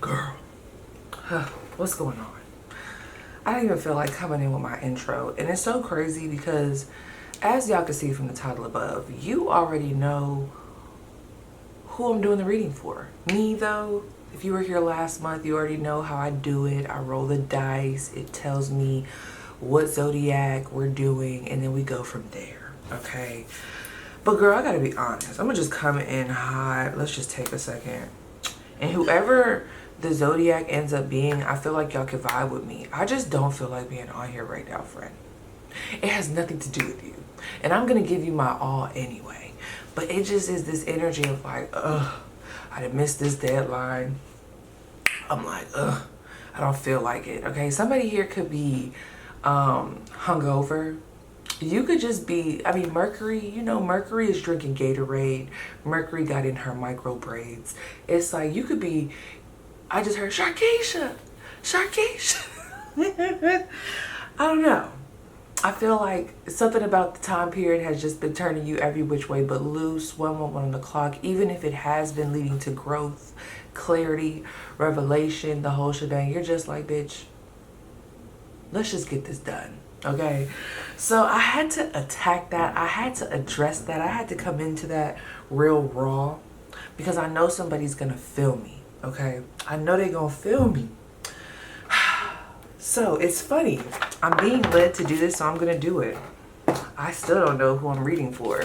Girl, what's going on? I don't even feel like coming in with my intro. And it's so crazy because as y'all can see from the title above, you already know who I'm doing the reading for. Me though, if you were here last month, you already know how I do it. I roll the dice. It tells me what zodiac we're doing, and then we go from there, okay? But girl, I gotta be honest. I'm gonna just come in hot. Let's just take a second. And whoever the zodiac ends up being, I feel like y'all can vibe with me. I just don't feel like being on here right now, friend. It has nothing to do with you. And I'm gonna give you my all anyway. But it just is this energy of like, ugh, I done missed this deadline. I'm like, ugh, I don't feel like it. Okay, somebody here could be hungover. You could just be, I mean, Mercury, you know, Mercury is drinking Gatorade. Mercury got in her micro braids. It's like, you could be, I just heard Sharkeisha. I don't know. I feel like something about the time period has just been turning you every which way but loose, 111 on the clock, even if it has been leading to growth, clarity, revelation, the whole shebang. You're just like, bitch, let's just get this done. Okay, so I had to attack that. I had to address that. I had to come into that real raw because I know somebody's gonna feel me. Okay, I know they're gonna feel me. So it's funny. I'm being led to do this, so I'm gonna do it. I still don't know who I'm reading for,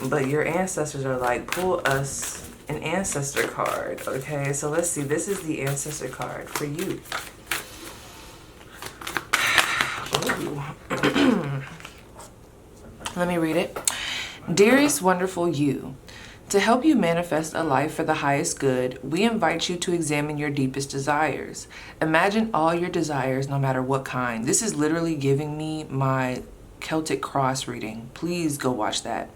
but your ancestors are like, pull us an ancestor card. Okay, so let's see. This is the ancestor card for you. Let me read it. Dearest wonderful you, to help you manifest a life for the highest good, we invite you to examine your deepest desires. Imagine all your desires, no matter what kind. This is literally giving me my Celtic cross reading. Please go watch that.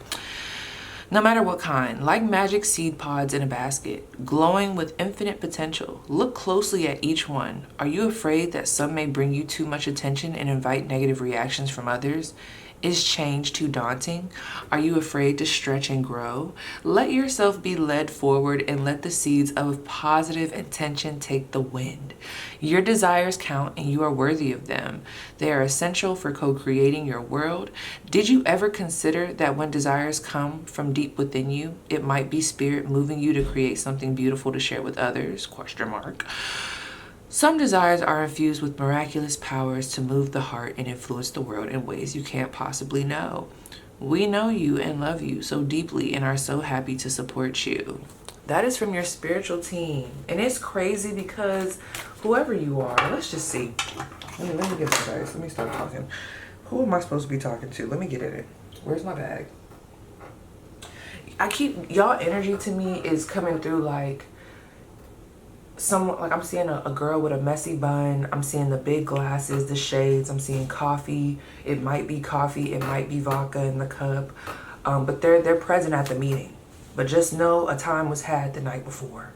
No matter what kind, like magic seed pods in a basket, glowing with infinite potential. Look closely at each one. Are you afraid that some may bring you too much attention and invite negative reactions from others? Is change too daunting? Are you afraid to stretch and grow? Let yourself be led forward and let the seeds of positive intention take the wind. Your desires count and you are worthy of them. They are essential for co-creating your world. Did you ever consider that when desires come from deep within you, it might be spirit moving you to create something beautiful to share with others? ? Some desires are infused with miraculous powers to move the heart and influence the world in ways you can't possibly know. We know you and love you so deeply and are so happy to support you. That is from your spiritual team. And it's crazy because whoever you are, let's just see. Let me get this guys. Let me start talking. Who am I supposed to be talking to? Let me get it. Where's my bag? Y'all energy to me is coming through like someone, like I'm seeing a girl with a messy bun. I'm seeing the big glasses, the shades. I'm seeing coffee. It might be coffee. It might be vodka in the cup. But they're present at the meeting. But just know a time was had the night before.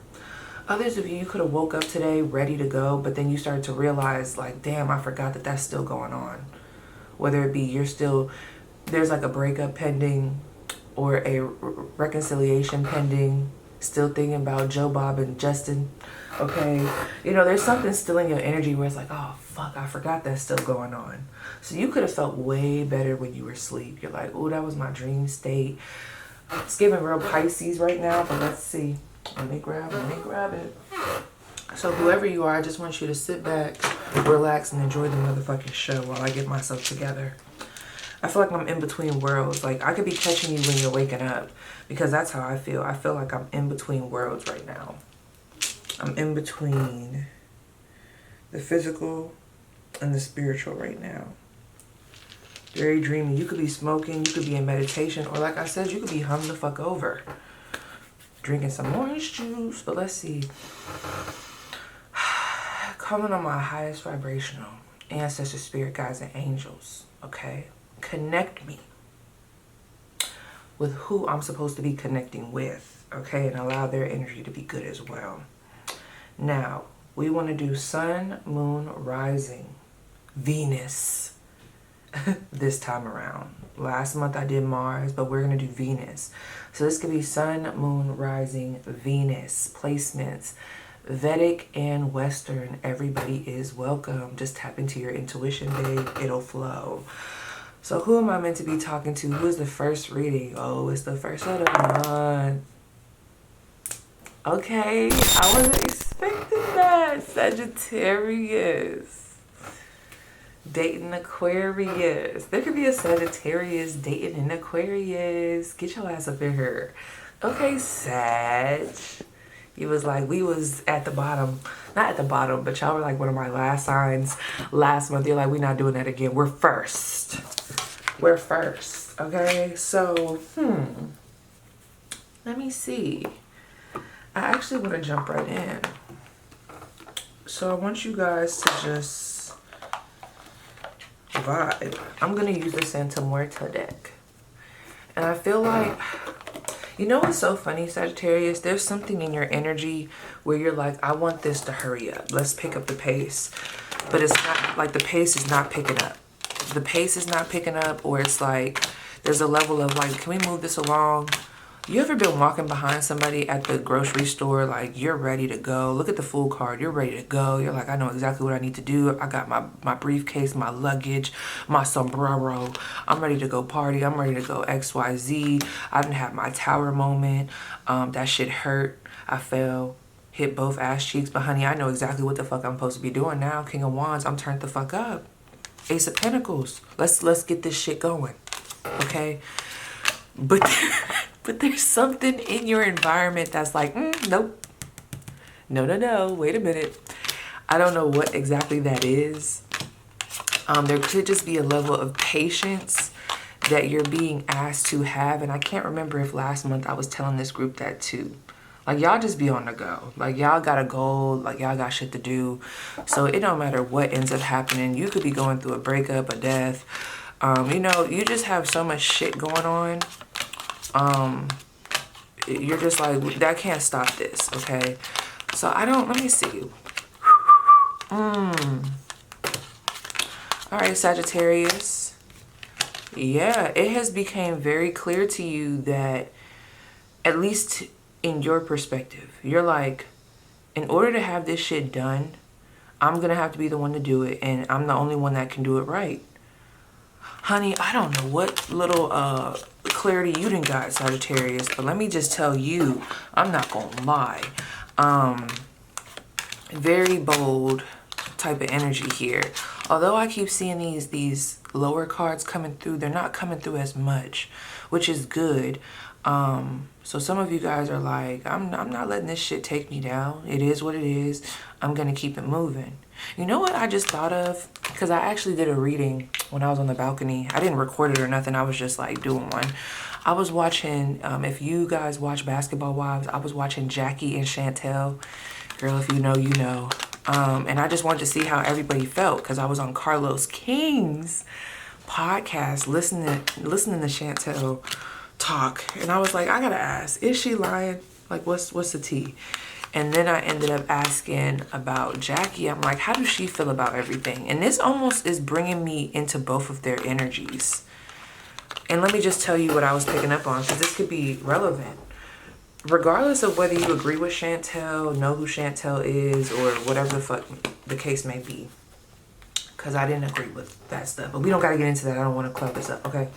Others of you could have woke up today ready to go, but then you started to realize like, damn, I forgot that that's still going on. Whether it be there's like a breakup pending or a reconciliation pending, still thinking about Joe, Bob, and Justin. Okay, you know, there's something still in your energy where it's like, oh, fuck, I forgot that's still going on. So you could have felt way better when you were asleep. You're like, oh, that was my dream state. It's giving real Pisces right now, but let's see. Let me grab it. So whoever you are, I just want you to sit back, relax, and enjoy the motherfucking show while I get myself together. I feel like I'm in between worlds. Like, I could be catching you when you're waking up because that's how I feel. I feel like I'm in between worlds right now. I'm in between the physical and the spiritual right now. Very dreamy. You could be smoking, you could be in meditation, or like I said, you could be hung the fuck over. Drinking some orange juice, but let's see. Coming on my highest vibrational, ancestor, spirit guides, and angels, okay? Connect me with who I'm supposed to be connecting with, okay? And allow their energy to be good as well. Now, we want to do sun, moon, rising, Venus this time around. Last month I did Mars, but we're going to do Venus. So this could be sun, moon, rising, Venus placements. Vedic and Western, everybody is welcome. Just tap into your intuition, babe. It'll flow. So who am I meant to be talking to? Who is the first reading? Oh, it's the first of the month. Okay, I wasn't expecting that. Sagittarius. Dating Aquarius. There could be a Sagittarius dating an Aquarius. Get your ass up in here. Okay, Sag. You was like, we was at the bottom. Not at the bottom, but y'all were like one of my last signs last month. You're like, we're not doing that again. We're first. We're first. Okay, so, let me see. I actually want to jump right in. So I want you guys to just vibe. I'm going to use the Santa Muerta deck. And I feel like, you know what's so funny, Sagittarius? There's something in your energy where you're like, I want this to hurry up. Let's pick up the pace. But it's not, like the pace is not picking up. The pace is not picking up, or it's like, there's a level of like, can we move this along? You ever been walking behind somebody at the grocery store, like you're ready to go? Look at the Fool card, you're ready to go. You're like, I know exactly what I need to do. I got my briefcase, my luggage, my sombrero. I'm ready to go party. I'm ready to go XYZ. I didn't have my tower moment. That shit hurt. I fell, hit both ass cheeks. But honey, I know exactly what the fuck I'm supposed to be doing now. King of Wands, I'm turned the fuck up. Ace of Pentacles. Let's get this shit going. Okay? But there's something in your environment that's like, nope. No. Wait a minute. I don't know what exactly that is. There could just be a level of patience that you're being asked to have. And I can't remember if last month I was telling this group that too. Like, y'all just be on the go. Like, y'all got a goal. Like, y'all got shit to do. So it don't matter what ends up happening. You could be going through a breakup, a death. You know, you just have so much shit going on. You're just like, that can't stop this, okay? So let me see. All right, Sagittarius. Yeah, it has become very clear to you that, at least in your perspective, you're like, in order to have this shit done, I'm gonna have to be the one to do it, and I'm the only one that can do it right. Honey, I don't know what little clarity you done got, Sagittarius, but let me just tell you, I'm not gonna lie. Very bold type of energy here. Although I keep seeing these lower cards coming through, they're not coming through as much, which is good. So some of you guys are like, I'm not letting this shit take me down. It is what it is. I'm gonna keep it moving. You know what I just thought of? Because I actually did a reading when I was on the balcony. I didn't record it or nothing. I was just like doing one. I was watching, if you guys watch Basketball Wives, I was watching Jackie and Chantel. Girl, if you know, you know. And I just wanted to see how everybody felt, because I was on Carlos King's podcast listening to Chantel talk, and I was like, I gotta ask, is she lying? Like, what's the tea? And then I ended up asking about Jackie. I'm like, how does she feel about everything? And this almost is bringing me into both of their energies. And let me just tell you what I was picking up on, because this could be relevant. Regardless of whether you agree with Chantel, know who Chantel is, or whatever the fuck the case may be, because I didn't agree with that stuff. But we don't got to get into that. I don't want to club this up, okay?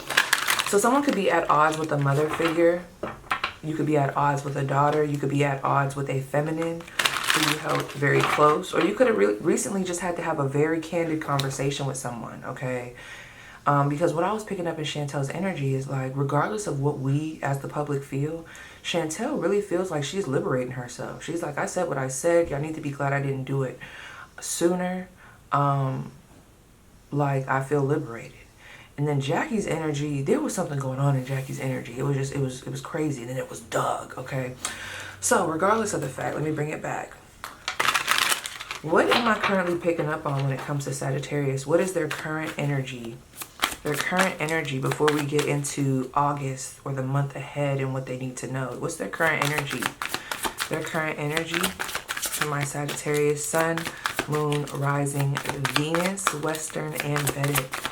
So someone could be at odds with a mother figure. You could be at odds with a daughter. You could be at odds with a feminine who you held very close. Or you could have recently just had to have a very candid conversation with someone, okay? Because what I was picking up in Chantel's energy is like, regardless of what we as the public feel, Chantel really feels like she's liberating herself. She's like, I said what I said. Y'all need to be glad I didn't do it sooner. Like, I feel liberated. And then Jackie's energy, there was something going on in Jackie's energy. It was crazy. And then it was Doug, okay? So regardless of the fact, let me bring it back. What am I currently picking up on when it comes to Sagittarius? What is their current energy? Their current energy before we get into August or the month ahead and what they need to know. What's their current energy? Their current energy for my Sagittarius: Sun, Moon, Rising, Venus, Western, and Vedic.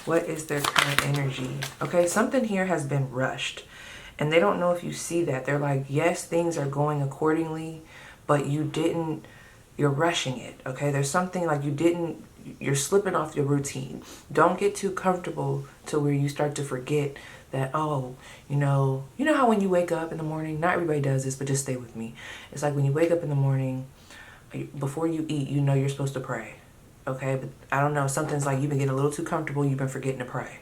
What is their current energy? Okay, something here has been rushed. And they don't know if you see that. They're like, yes, things are going accordingly, but you're rushing it, okay? There's something like you're slipping off your routine. Don't get too comfortable to where you start to forget that, oh, you know how when you wake up in the morning, not everybody does this, but just stay with me. It's like when you wake up in the morning, before you eat, you're supposed to pray, okay? But I don't know, something's like you've been getting a little too comfortable, you've been forgetting to pray,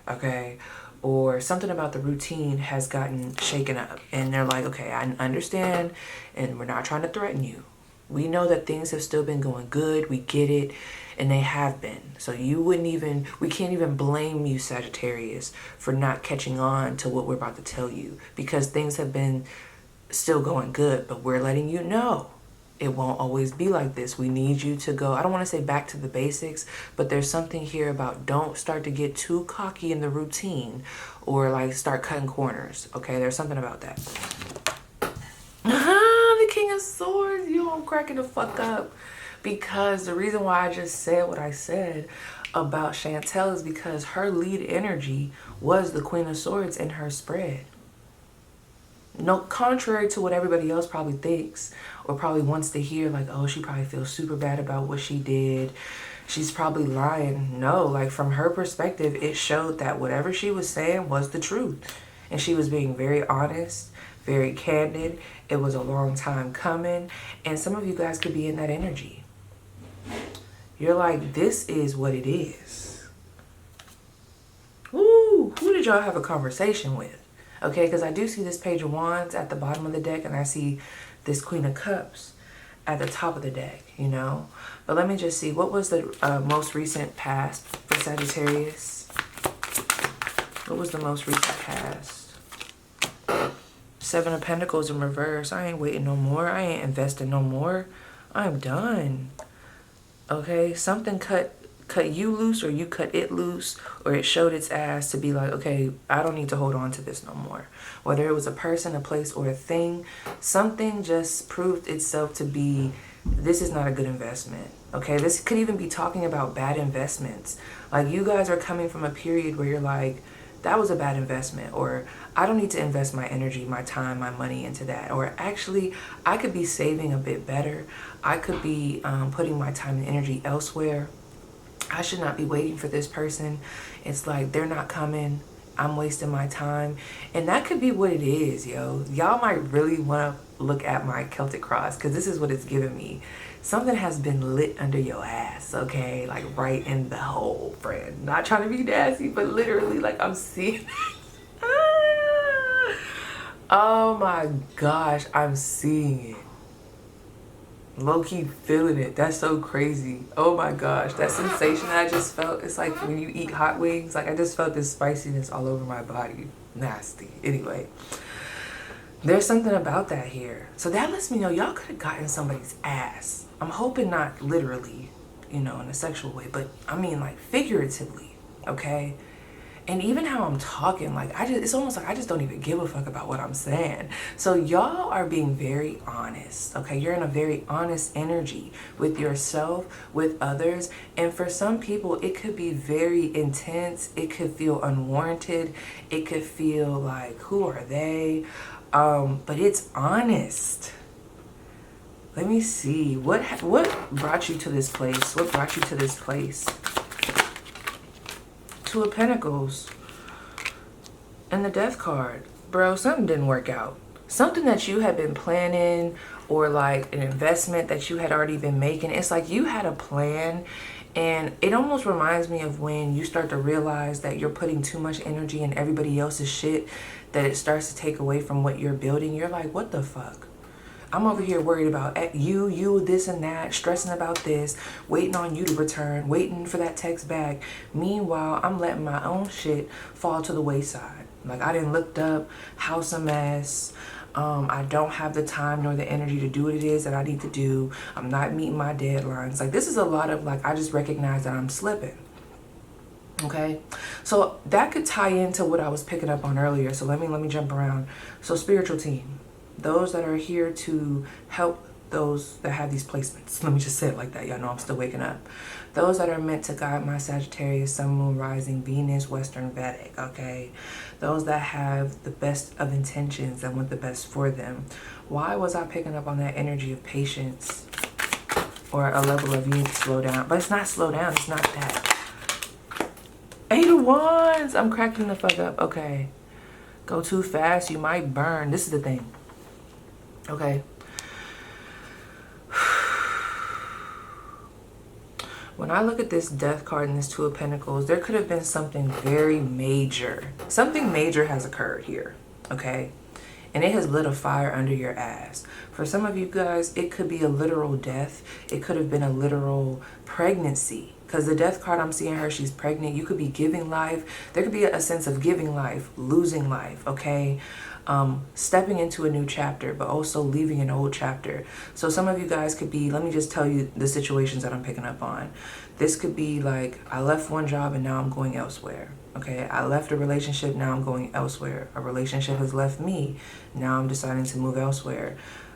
okay? Or something about the routine has gotten shaken up, and they're like, okay, I understand, and we're not trying to threaten you. We know that things have still been going good, we get it, and they have been. So we can't even blame you, Sagittarius, for not catching on to what we're about to tell you, because things have been still going good, but we're letting you know it won't always be like this. We need you to go, I don't want to say back to the basics, but there's something here about don't start to get too cocky in the routine or like start cutting corners, okay? There's something about that. The King of Swords, I'm cracking the fuck up, because the reason why I just said what I said about Chantel is because her lead energy was the Queen of Swords in her spread. No, contrary to what everybody else probably thinks or probably wants to hear, like, oh, she probably feels super bad about what she did, she's probably lying. No, like from her perspective, it showed that whatever she was saying was the truth, and she was being very honest, very candid. It was a long time coming, and some of you guys could be in that energy. You're like, this is what it is. Woo! Who did y'all have a conversation with? Okay, because I do see this Page of Wands at the bottom of the deck, and I see this Queen of Cups at the top of the deck, But let me just see, what was the most recent past for Sagittarius? What was the most recent past? Seven of Pentacles in reverse. I ain't waiting no more. I ain't investing no more. I'm done. Okay, something cut you loose, or you cut it loose, or it showed its ass to be like, okay, I don't need to hold on to this no more. Whether it was a person, a place, or a thing, something just proved itself to be, this is not a good investment. Okay, this could even be talking about bad investments. Like you guys are coming from a period where you're like, that was a bad investment, or I don't need to invest my energy, my time, my money into that. Or actually, I could be saving a bit better. I could be putting my time and energy elsewhere. I should not be waiting for this person. It's like they're not coming. I'm wasting my time. And that could be what it is, yo. Y'all might really want to look at my Celtic cross, because this is what it's giving me. Something has been lit under your ass, okay? Like right in the hole, friend. Not trying to be nasty, but literally, like, I'm seeing oh my gosh, I'm seeing it. Low-key feeling it. That's so crazy. Oh my gosh, that sensation that I just felt, it's like when you eat hot wings, like I just felt this spiciness all over my body. Nasty. Anyway, there's something about that here. So that lets me know y'all could have gotten somebody's ass. I'm hoping not literally, in a sexual way, but I mean like figuratively, okay? And even how I'm talking, like it's almost like I just don't even give a fuck about what I'm saying. So y'all are being very honest, okay? You're in a very honest energy with yourself, with others. And for some people, it could be very intense. It could feel unwarranted. It could feel like, who are they? But it's honest. Let me see. What brought you to this place? What brought you to this place? Two of Pentacles and the Death card. Bro, something didn't work out. Something that you had been planning, or like an investment that you had already been making. It's like you had a plan, and it almost reminds me of when you start to realize that you're putting too much energy in everybody else's shit, that it starts to take away from what you're building. You're like, what the fuck? I'm over here worried about you, this and that, stressing about this, waiting on you to return, waiting for that text back. Meanwhile, I'm letting my own shit fall to the wayside. Like, I didn't looked up, house a mess. I don't have the time nor the energy to do what it is that I need to do. I'm not meeting my deadlines. Like, this is a lot of, like, I just recognize that I'm slipping. Okay, so that could tie into what I was picking up on earlier. So let me jump around. So spiritual team, those that are here to help those that have these placements. Let me just say it like that. Y'all know I'm still waking up. Those that are meant to guide my Sagittarius, Sun, Moon, Rising, Venus, Western Vedic, okay? Those that have the best of intentions and want the best for them. Why was I picking up on that energy of patience or a level of you need to slow down? But it's not slow down. It's not that. 8 of Wands. I'm cracking the fuck up. Okay. Go too fast, you might burn. This is the thing. Okay. When I look at this Death card and this Two of Pentacles, there could have been something very major. Something major has occurred here. Okay. And it has lit a fire under your ass. For some of you guys, it could be a literal death. It could have been a literal pregnancy. Because the Death card, I'm seeing her, she's pregnant. You could be giving life. There could be a sense of giving life, losing life, okay? Stepping into a new chapter, but also leaving an old chapter. So some of you guys could be, let me just tell you the situations that I'm picking up on. This could be like, I left one job and now I'm going elsewhere. Okay, I left a relationship, now I'm going elsewhere. A relationship has left me, now I'm deciding to move elsewhere.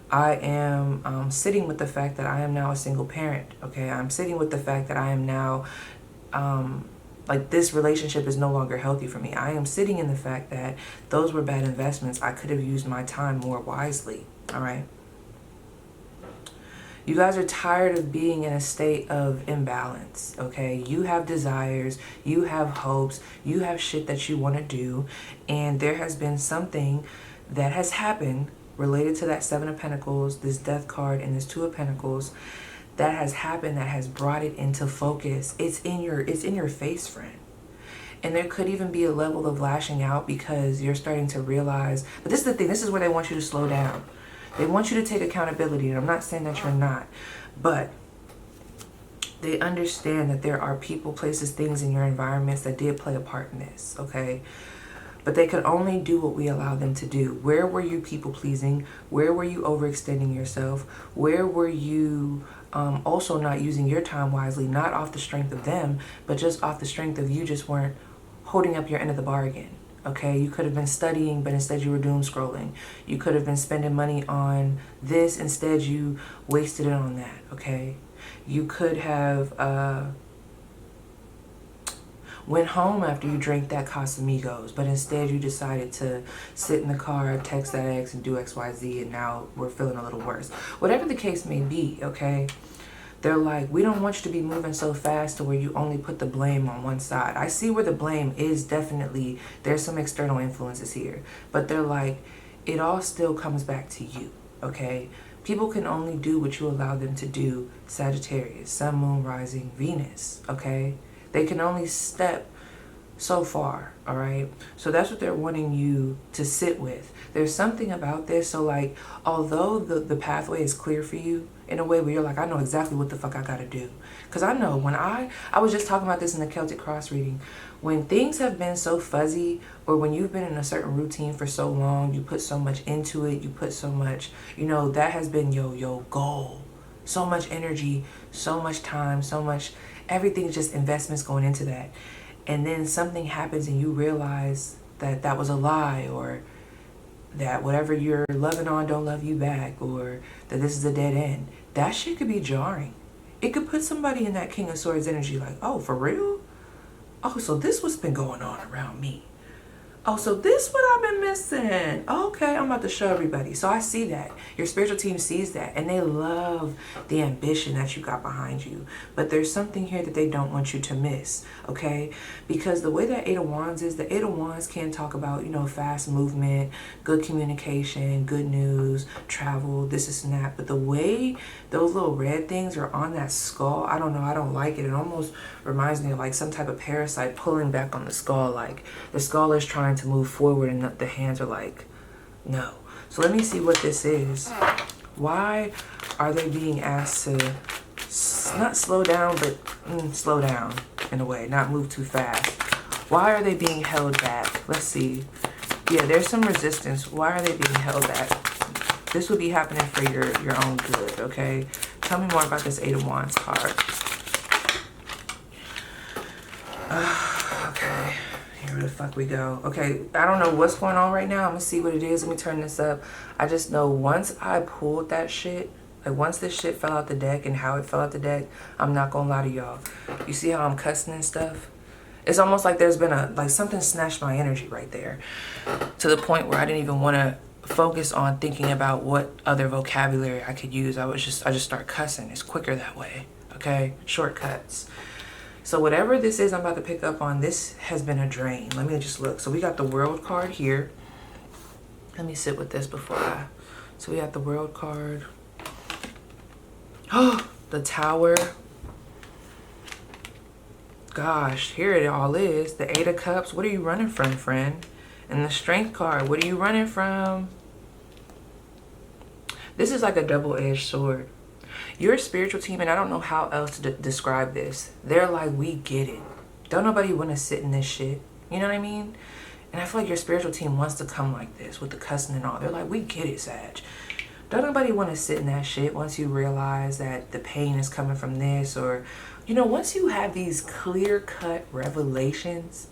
I am sitting with the fact that I am now a single parent. Okay, I'm sitting with the fact that I am now, like this relationship is no longer healthy for me. I am sitting in the fact that those were bad investments. I could have used my time more wisely. All right. You guys are tired of being in a state of imbalance, okay? You have desires, you have hopes, you have shit that you want to do, and there has been something that has happened related to that Seven of Pentacles, this Death card, and this Two of Pentacles, that has happened that has brought it into focus. It's in your face, friend. And there could even be a level of lashing out because you're starting to realize, but this is the thing, this is where they want you to slow down. They want you to take accountability, and I'm not saying that you're not, but they understand that there are people, places, things in your environments that did play a part in this, okay? But they could only do what we allow them to do. Where were you people pleasing? Where were you overextending yourself? Where were you also not using your time wisely, not off the strength of them, but just off the strength of you just weren't holding up your end of the bargain? Okay, you could have been studying, but instead you were doom scrolling. You could have been spending money on this, instead you wasted it on that, okay? You could have went home after you drank that Casamigos, but instead you decided to sit in the car, text that ex, and do XYZ, and now we're feeling a little worse. Whatever the case may be, okay? They're like, we don't want you to be moving so fast to where you only put the blame on one side. I see where the blame is definitely, there's some external influences here. But they're like, it all still comes back to you, okay? People can only do what you allow them to do. Sagittarius, Sun, Moon, Rising, Venus, okay? They can only step so far, all right? So that's what they're wanting you to sit with. There's something about this. So like, although the pathway is clear for you in a way where you're like, I know exactly what the fuck I gotta do. Because I know when I was just talking about this in the Celtic cross reading, when things have been so fuzzy, or when you've been in a certain routine for so long, you put so much into it, you put so much, you know, that has been your goal. So much energy, so much time, so much, everything's just investments going into that. And then something happens and you realize that that was a lie, or that whatever you're loving on don't love you back, or that this is a dead end. That shit could be jarring. It could put somebody in that King of Swords energy like, oh, for real? Oh, so this what's been going on around me. Oh, so this what I've been missing. Okay, I'm about to show everybody. So I see that. Your spiritual team sees that, and they love the ambition that you got behind you. But there's something here that they don't want you to miss, okay? Because the way that Eight of Wands is, the Eight of Wands can talk about, you know, fast movement, good communication, good news, travel, this is that. But the way those little red things are on that skull, I don't know, I don't like it. It almost reminds me of like some type of parasite pulling back on the skull. Like the skull is trying to move forward and the hands are like, no. So let me see what this is. Why are they being asked to not slow down, but slow down in a way, not move too fast? Why are they being held back? Let's see. Yeah, there's some resistance. Why are they being held back? This would be happening for your own good, okay? Tell me more about this Eight of Wands card. Okay, here the fuck we go. Okay, I don't know what's going on right now. I'm gonna see what it is. Let me turn this up. I just know once I pulled that shit, like once this shit fell out the deck and how it fell out the deck, I'm not gonna lie to y'all. You see how I'm cussing and stuff? It's almost like there's been like something snatched my energy right there, to the point where I didn't even want to focus on thinking about what other vocabulary I could use. I just start cussing. It's quicker that way. Okay, shortcuts. So whatever this is I'm about to pick up on, this has been a drain. Let me just look. So we got the World card here. Let me sit with this before so we got the World card. Oh, the Tower. Gosh, here it all is. The Eight of Cups. What are you running from, friend? And the Strength card. What are you running from? This is like a double-edged sword. Your spiritual team, and I don't know how else to describe this. They're like, we get it. Don't nobody want to sit in this shit. You know what I mean? And I feel like your spiritual team wants to come like this with the cussing and all. They're like, we get it, Sag. Don't nobody want to sit in that shit once you realize that the pain is coming from this, or, you know, once you have these clear-cut revelations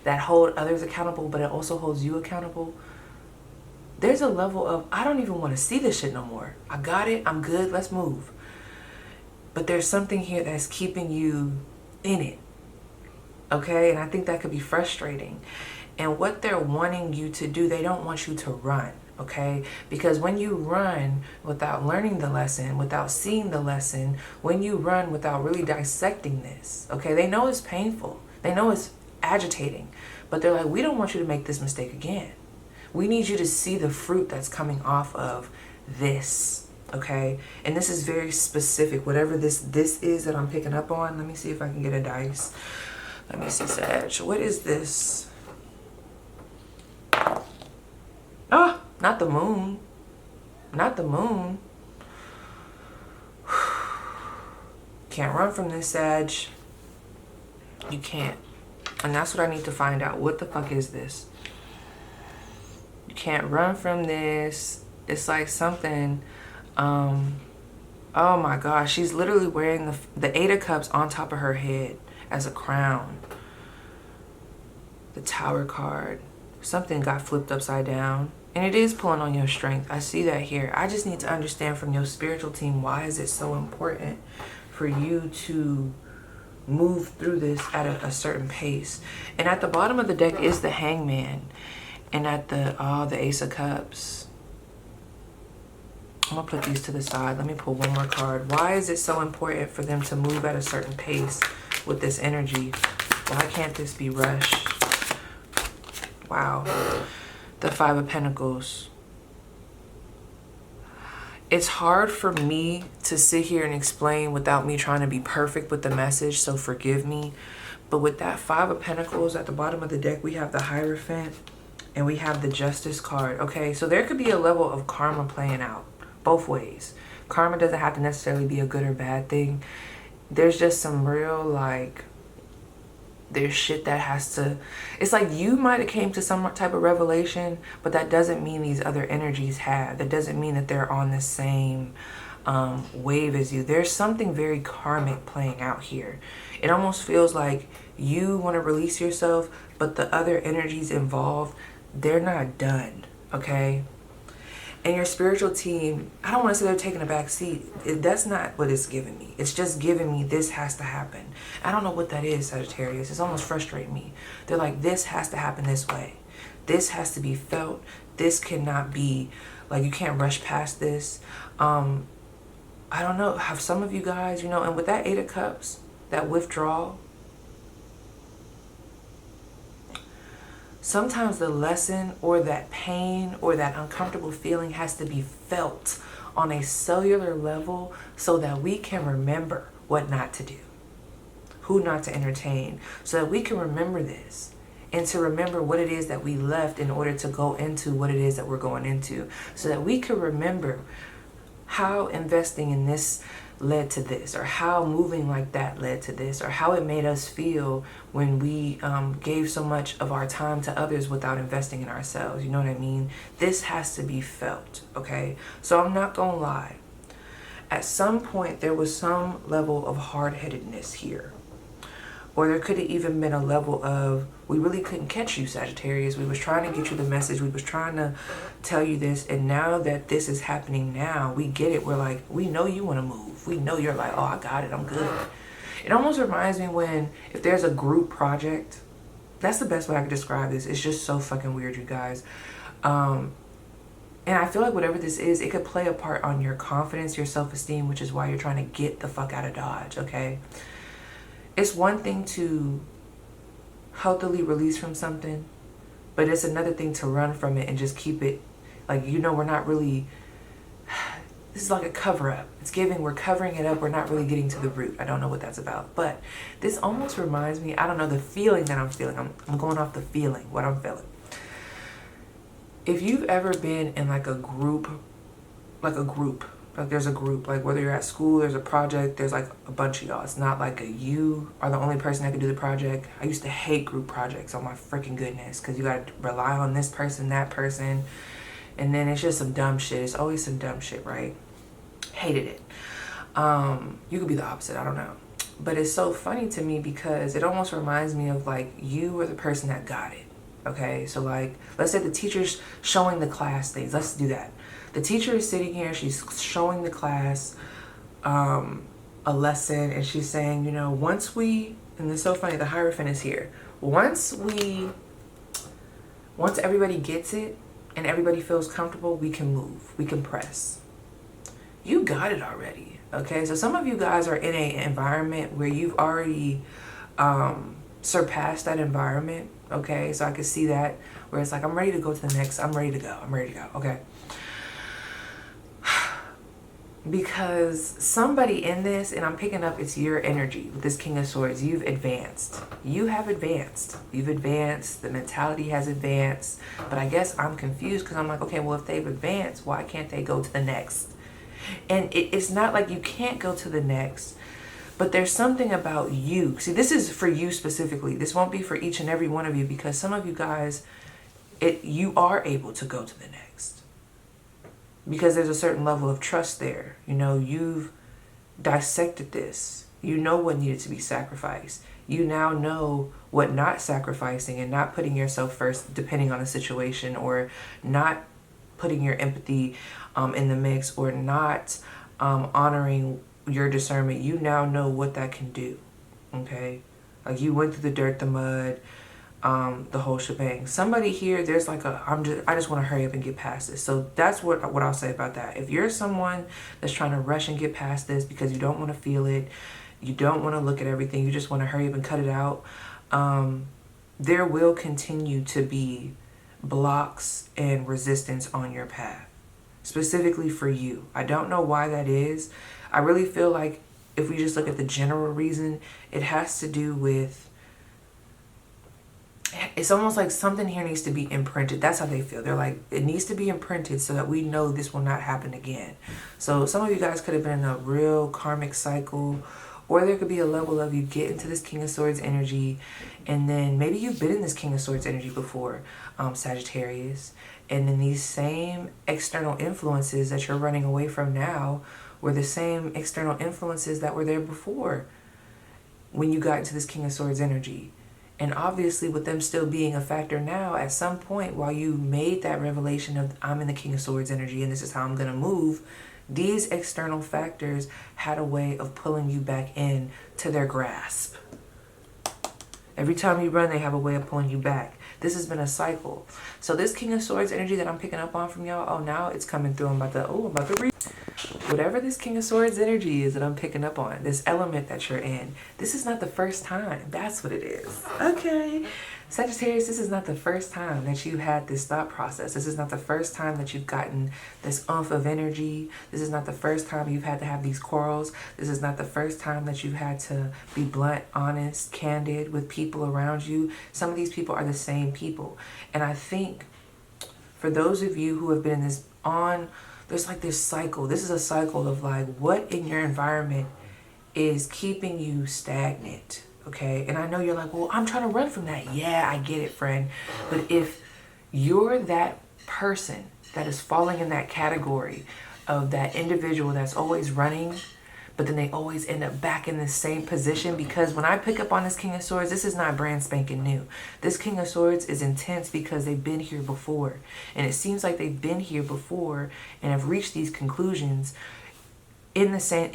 that hold others accountable, but it also holds you accountable, there's a level of, I don't even want to see this shit no more. I got it. I'm good. Let's move. But there's something here that's keeping you in it. Okay? And I think that could be frustrating. And what they're wanting you to do, they don't want you to run. Okay? Because when you run without learning the lesson, without seeing the lesson, when you run without really dissecting this, okay, they know it's painful. They know it's agitating. But they're like, we don't want you to make this mistake again. We need you to see the fruit that's coming off of this, okay? And this is very specific. Whatever this is that I'm picking up on, let me see if I can get a dice. Let me see, Sag. What is this? Oh, not the moon. Not the moon. Can't run from this, Sag. You can't. And that's what I need to find out. What the fuck is this? You can't run from this. It's like something, oh my gosh, she's literally wearing the Eight of Cups on top of her head as a crown. The Tower card. Something got flipped upside down. And it is pulling on your strength. I see that here. I just need to understand from your spiritual team, why is it so important for you to move through this at a certain pace? And at the bottom of the deck is the Hangman. And at the Ace of Cups. I'm going to put these to the side. Let me pull one more card. Why is it so important for them to move at a certain pace with this energy? Why can't this be rushed? Wow. The Five of Pentacles. It's hard for me to sit here and explain without me trying to be perfect with the message, so forgive me. But with that Five of Pentacles at the bottom of the deck, we have the Hierophant. And we have the Justice card. Okay, so there could be a level of karma playing out both ways. Karma doesn't have to necessarily be a good or bad thing. There's just some real, like, there's shit that has to, it's like you might have came to some type of revelation, but that doesn't mean these other energies have. That doesn't mean that they're on the same wave as you. There's something very karmic playing out here. It almost feels like you want to release yourself, but the other energies involved, they're not done, okay? And your spiritual team, I don't want to say they're taking a back seat. That's not what it's giving me. It's just giving me this has to happen. I don't know what that is, Sagittarius. It's almost frustrating me. They're like, this has to happen this way. This has to be felt. This cannot be, like, you can't rush past this. I don't know. Have some of you guys, you know, and with that Eight of Cups, that withdrawal, sometimes the lesson or that pain or that uncomfortable feeling has to be felt on a cellular level so that we can remember what not to do, who not to entertain, so that we can remember this and to remember what it is that we left in order to go into what it is that we're going into, so that we can remember how investing in this led to this, or how moving like that led to this, or how it made us feel when we gave so much of our time to others without investing in ourselves. You know what I mean? This has to be felt, okay? So I'm not gonna lie. At some point, there was some level of hard-headedness here. Or there could have even been a level of, we really couldn't catch you, Sagittarius. We was trying to get you the message. We was trying to tell you this. And now that this is happening now, we get it. We're like, we know you want to move. We know you're like, oh, I got it. I'm good. It almost reminds me when, if there's a group project, that's the best way I could describe this. It's just so fucking weird, you guys. And I feel like whatever this is, it could play a part on your confidence, your self-esteem, which is why you're trying to get the fuck out of Dodge, okay? It's one thing to healthily release from something, but it's another thing to run from it and just keep it, like, you know, we're not really, this is like a cover-up. It's giving, we're covering it up, we're not really getting to the root. I don't know what that's about, but this almost reminds me, I don't know, the feeling that I'm feeling. I'm going off the feeling, what I'm feeling. If you've ever been in like a group, like there's a group, like whether you're at school, there's a project, there's like a bunch of y'all. It's not like you are the only person that can do the project. I used to hate group projects, oh my freaking goodness, because you got to rely on this person, that person, and then it's just some dumb shit. It's always some dumb shit, right? Hated it. You could be the opposite, I don't know. But it's so funny to me because it almost reminds me of like you were the person that got it. Okay, so like, let's say the teacher's showing the class things. Let's do that. The teacher is sitting here, she's showing the class a lesson, and she's saying, you know, once we, and it's so funny, the Hierophant is here. Once everybody gets it and everybody feels comfortable, we can move, we can press. You got it already, okay? So some of you guys are in an environment where you've already surpassed that environment. Okay, so I could see that where it's like, I'm ready to go to the next, I'm ready to go, okay? Because somebody in this, and I'm picking up, it's your energy with this King of Swords, you've advanced. You have advanced. You've advanced, the mentality has advanced, but I guess I'm confused because I'm like, okay, well, if they've advanced, why can't they go to the next? And it's not like you can't go to the next, but there's something about you. See, this is for you specifically. This won't be for each and every one of you because some of you guys, you are able to go to the next. Because there's a certain level of trust there. You know, you've dissected this. You know what needed to be sacrificed. You now know what not sacrificing and not putting yourself first depending on a situation, or not putting your empathy in the mix, or not honoring your discernment. You now know what that can do, okay? Like you went through the dirt, the mud, the whole shebang. Somebody here, there's like I just want to hurry up and get past this. So that's what I'll say about that. If you're someone that's trying to rush and get past this because you don't want to feel it, you don't want to look at everything, you just want to hurry up and cut it out, there will continue to be blocks and resistance on your path, specifically for you. I don't know why that is. I really feel like if we just look at the general reason, it has to do with, it's almost like something here needs to be imprinted. That's how they feel. They're like, it needs to be imprinted so that we know this will not happen again. So some of you guys could have been in a real karmic cycle, or there could be a level of you get into this King of Swords energy, and then maybe you've been in this King of Swords energy before, Sagittarius, and then these same external influences that you're running away from now were the same external influences that were there before when you got into this King of Swords energy. And obviously with them still being a factor now, at some point while you made that revelation of I'm in the King of Swords energy and this is how I'm going to move, these external factors had a way of pulling you back in to their grasp. Every time you run, they have a way of pulling you back. This has been a cycle. So this King of Swords energy that I'm picking up on from y'all, oh, now it's coming through. I'm about to read. Whatever this King of Swords energy is that I'm picking up on, this element that you're in, this is not the first time. That's what it is. Okay. Sagittarius, this is not the first time that you've had this thought process. This is not the first time that you've gotten this oomph of energy. This is not the first time you've had to have these quarrels. This is not the first time that you've had to be blunt, honest, candid with people around you. Some of these people are the same people. And I think for those of you who have been in this there's like this cycle. This is a cycle of like what in your environment is keeping you stagnant. Okay, and I know you're like, well, I'm trying to run from that. Yeah, I get it, friend. But if you're that person that is falling in that category of that individual that's always running, but then they always end up back in the same position, because when I pick up on this King of Swords, this is not brand spanking new. This King of Swords is intense because they've been here before. And it seems like they've been here before and have reached these conclusions in the same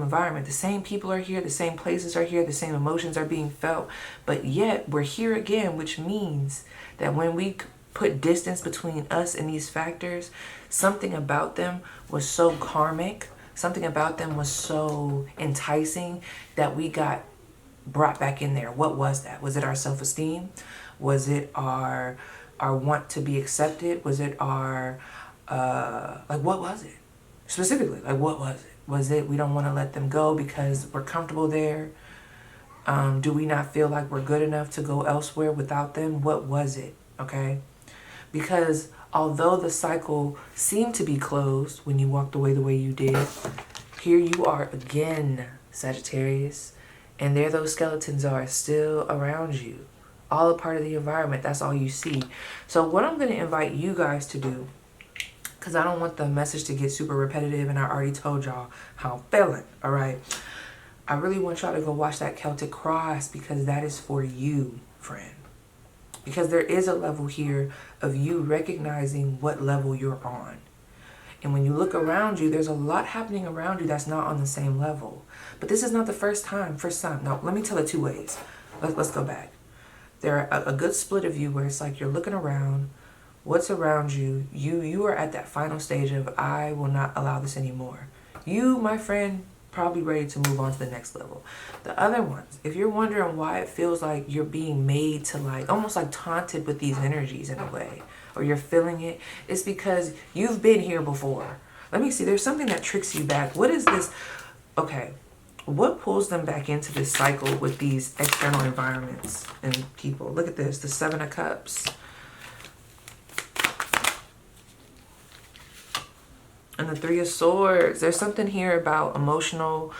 environment. The same people are here, the same places are here, the same emotions are being felt, but yet we're here again, which means that when we put distance between us and these factors, something about them was so karmic, something about them was so enticing that we got brought back in there. What was that? Was it our self-esteem? Was it our want to be accepted? Was it our like, what was it specifically? Like, what was it? Was it we don't want to let them go because we're comfortable there? Do we not feel like we're good enough to go elsewhere without them? What was it? Okay, because although the cycle seemed to be closed when you walked away the way you did, here you are again, Sagittarius, and there those skeletons are still around you, all a part of the environment. That's all you see. So what I'm going to invite you guys to do, because I don't want the message to get super repetitive, and I already told y'all how I'm feeling, all right? I really want y'all to go watch that Celtic Cross, because that is for you, friend. Because there is a level here of you recognizing what level you're on. And when you look around you, there's a lot happening around you that's not on the same level. But this is not the first time for some. Now, let me tell it two ways. Let's go back. There are a good split of you where it's like you're looking around. What's around you? You are at that final stage of, I will not allow this anymore. You, my friend, probably ready to move on to the next level. The other ones, if you're wondering why it feels like you're being made to, like, almost like taunted with these energies in a way, or you're feeling it, it's because you've been here before. Let me see, there's something that tricks you back. What is this? Okay, what pulls them back into this cycle with these external environments and people? Look at this, the Seven of Cups. And the Three of Swords. There's something here about emotional,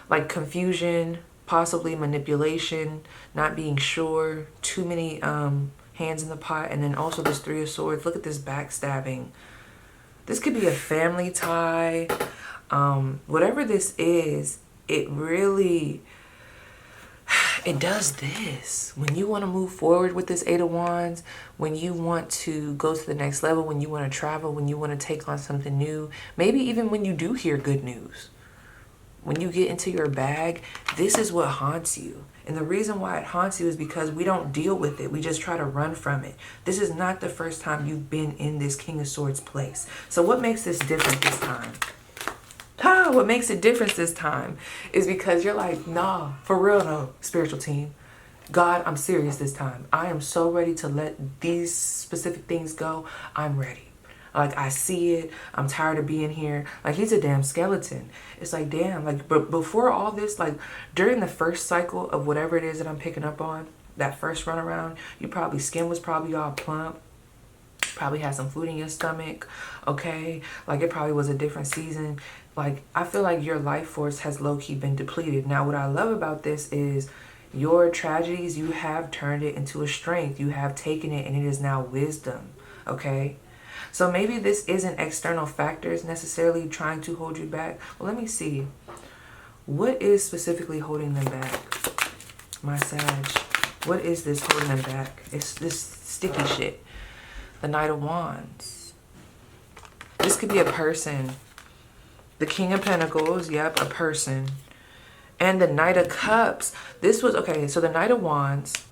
like, confusion, possibly manipulation, not being sure, too many hands in the pot. And then also this Three of Swords. Look at this backstabbing. This could be a family tie. Whatever this is, it really, it does this. When you want to move forward with this Eight of Wands, when you want to go to the next level, when you want to travel, when you want to take on something new, maybe even when you do hear good news, when you get into your bag, this is what haunts you. And the reason why it haunts you is because we don't deal with it. We just try to run from it. This is not the first time you've been in this King of Swords place. So what makes this different this time? What makes it different this time is because you're like, nah, for real no, spiritual team. God, I'm serious this time. I am so ready to let these specific things go. I'm ready. Like, I see it. I'm tired of being here. Like, he's a damn skeleton. It's like, damn, like, but before all this, like, during the first cycle of whatever it is that I'm picking up on, that first run around, skin was probably all plump. Probably had some food in your stomach, okay? Like, it probably was a different season. Like, I feel like your life force has low-key been depleted. Now, what I love about this is your tragedies, you have turned it into a strength. You have taken it, and it is now wisdom, okay? So maybe this isn't external factors necessarily trying to hold you back. Well, let me see. What is specifically holding them back? My Sag. What is this holding them back? It's this sticky shit. The Knight of Wands. This could be a person. The King of Pentacles, yep, a person. And the Knight of Cups. This was, okay, so the Knight of Wands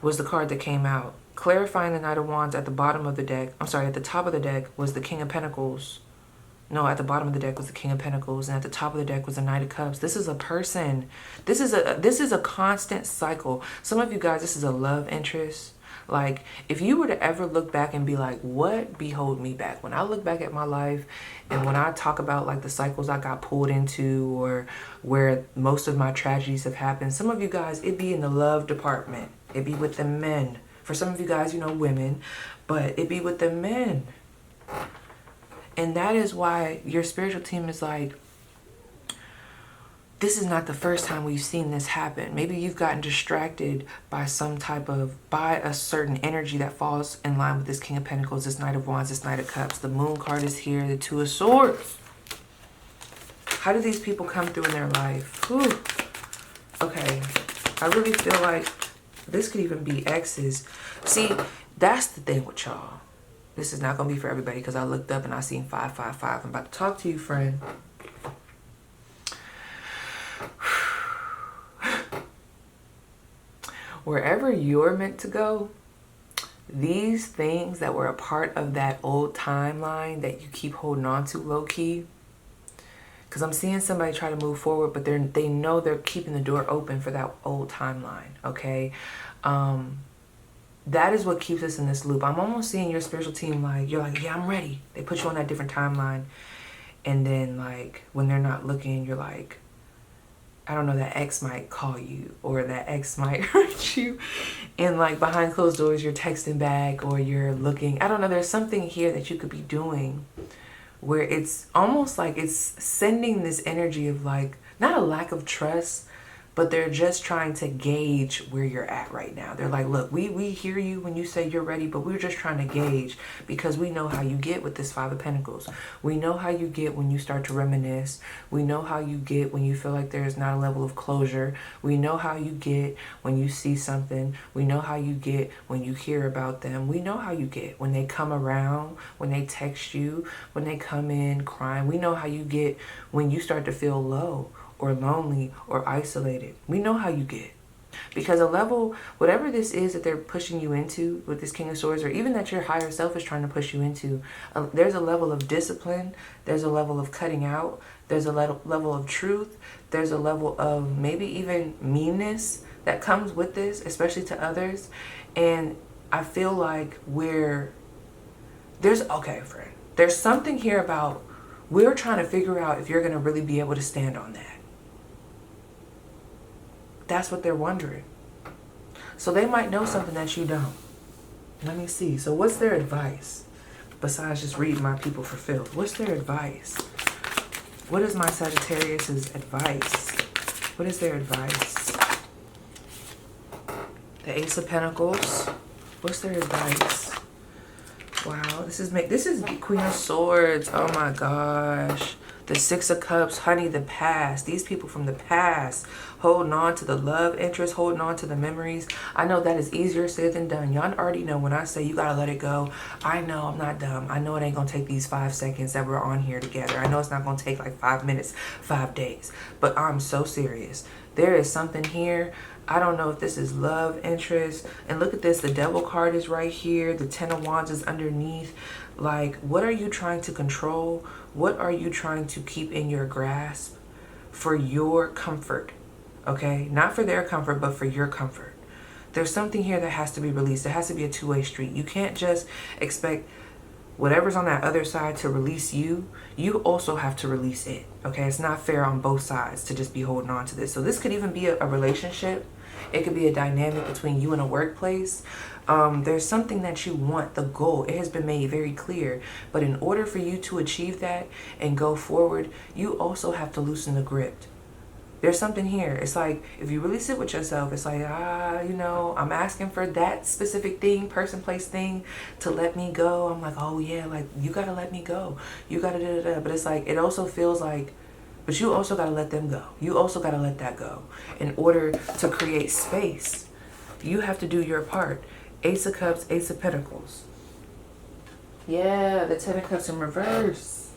was the card that came out. Clarifying the Knight of Wands at the bottom of the deck. I'm sorry, at the top of the deck was the King of Pentacles. No, at the bottom of the deck was the King of Pentacles. And at the top of the deck was the Knight of Cups. This is a person. This is a constant cycle. Some of you guys, this is a love interest. Like, if you were to ever look back and be like, what behold me back? When I look back at my life and when I talk about, like, the cycles I got pulled into or where most of my tragedies have happened, some of you guys, it'd be in the love department. It'd be with the men. For some of you guys, you know, women, but it'd be with the men. And that is why your spiritual team is like, this is not the first time we've seen this happen. Maybe you've gotten distracted by by a certain energy that falls in line with this King of Pentacles, this Knight of Wands, this Knight of Cups. The Moon card is here, the Two of Swords. How do these people come through in their life? Whew. Okay, I really feel like this could even be exes. See, that's the thing with y'all. This is not going to be for everybody because I looked up and I seen 555. I'm about to talk to you, friend. Wherever you're meant to go, these things that were a part of that old timeline that you keep holding on to low-key, because I'm seeing somebody try to move forward, but they know they're keeping the door open for that old timeline, okay? That is what keeps us in this loop. I'm almost seeing your spiritual team like, you're like, yeah, I'm ready. They put you on that different timeline. And then, like, when they're not looking, you're like, I don't know, that ex might call you, or that ex might hurt you. And, like, behind closed doors, you're texting back, or you're looking. I don't know, there's something here that you could be doing where it's almost like it's sending this energy of, like, not a lack of trust, but they're just trying to gauge where you're at right now. They're like, look, we hear you when you say you're ready, but we're just trying to gauge, because we know how you get with this Five of Pentacles. We know how you get when you start to reminisce. We know how you get when you feel like there's not a level of closure. We know how you get when you see something. We know how you get when you hear about them. We know how you get when they come around, when they text you, when they come in crying. We know how you get when you start to feel low, or lonely, or isolated. We know how you get. Because a level, whatever this is that they're pushing you into with this King of Swords, or even that your higher self is trying to push you into, there's a level of discipline, there's a level of cutting out, there's a level of truth, there's a level of maybe even meanness that comes with this, especially to others. And I feel like okay, friend, there's something here about, we're trying to figure out if you're going to really be able to stand on that. That's what they're wondering. So they might know something that you don't. Let me see. So what's their advice? Besides just reading my people for filth. What's their advice? What is my Sagittarius's advice? What is their advice? The Ace of Pentacles. What's their advice? Wow, this is Queen of Swords. Oh my gosh. The Six of Cups, honey, the past. These people from the past, holding on to the love interest, holding on to the memories. I know that is easier said than done. Y'all already know when I say you gotta let it go. I know I'm not dumb. I know it ain't gonna take these 5 seconds that we're on here together. I know it's not gonna take like 5 minutes, 5 days. But I'm so serious. There is something here. I don't know if this is love interest. And look at this. The Devil card is right here. The Ten of Wands is underneath. Like, what are you trying to control? What are you trying to keep in your grasp for your comfort? Okay? Not for their comfort, but for your comfort. There's something here that has to be released. It has to be a two-way street. You can't just expect whatever's on that other side to release you. You also have to release it. Okay? It's not fair on both sides to just be holding on to this. So this could even be a relationship. It could be a dynamic between you and a workplace. There's something that you want, the goal. It has been made very clear. But in order for you to achieve that and go forward, you also have to loosen the grip. There's something here. It's like, if you really sit with yourself, it's like, you know, I'm asking for that specific thing, person, place, thing to let me go. I'm like, oh yeah, like, you got to let me go. You got to da-da-da. But it's like, it also feels like, but you also got to let them go. You also got to let that go. In order to create space, you have to do your part. Ace of Cups, Ace of Pentacles. Yeah, the Ten of Cups in reverse.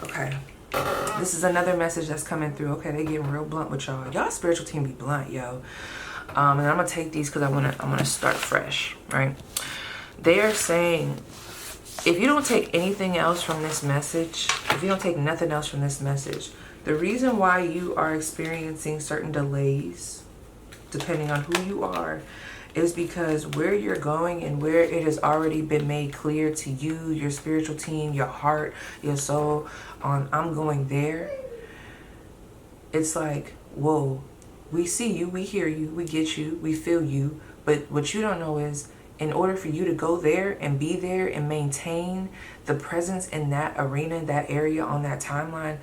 Okay. This is another message that's coming through. Okay, they getting real blunt with y'all. Y'all spiritual team be blunt, yo. And I'm going to take these because I want to start fresh, right? They are saying, if you don't take anything else from this message, if you don't take nothing else from this message, the reason why you are experiencing certain delays, depending on who you are, is because where you're going and where it has already been made clear to you, your spiritual team, your heart, your soul, on I'm going there. It's like, whoa, we see you, we hear you, we get you, we feel you. But what you don't know is, in order for you to go there and be there and maintain the presence in that arena, that area, on that timeline,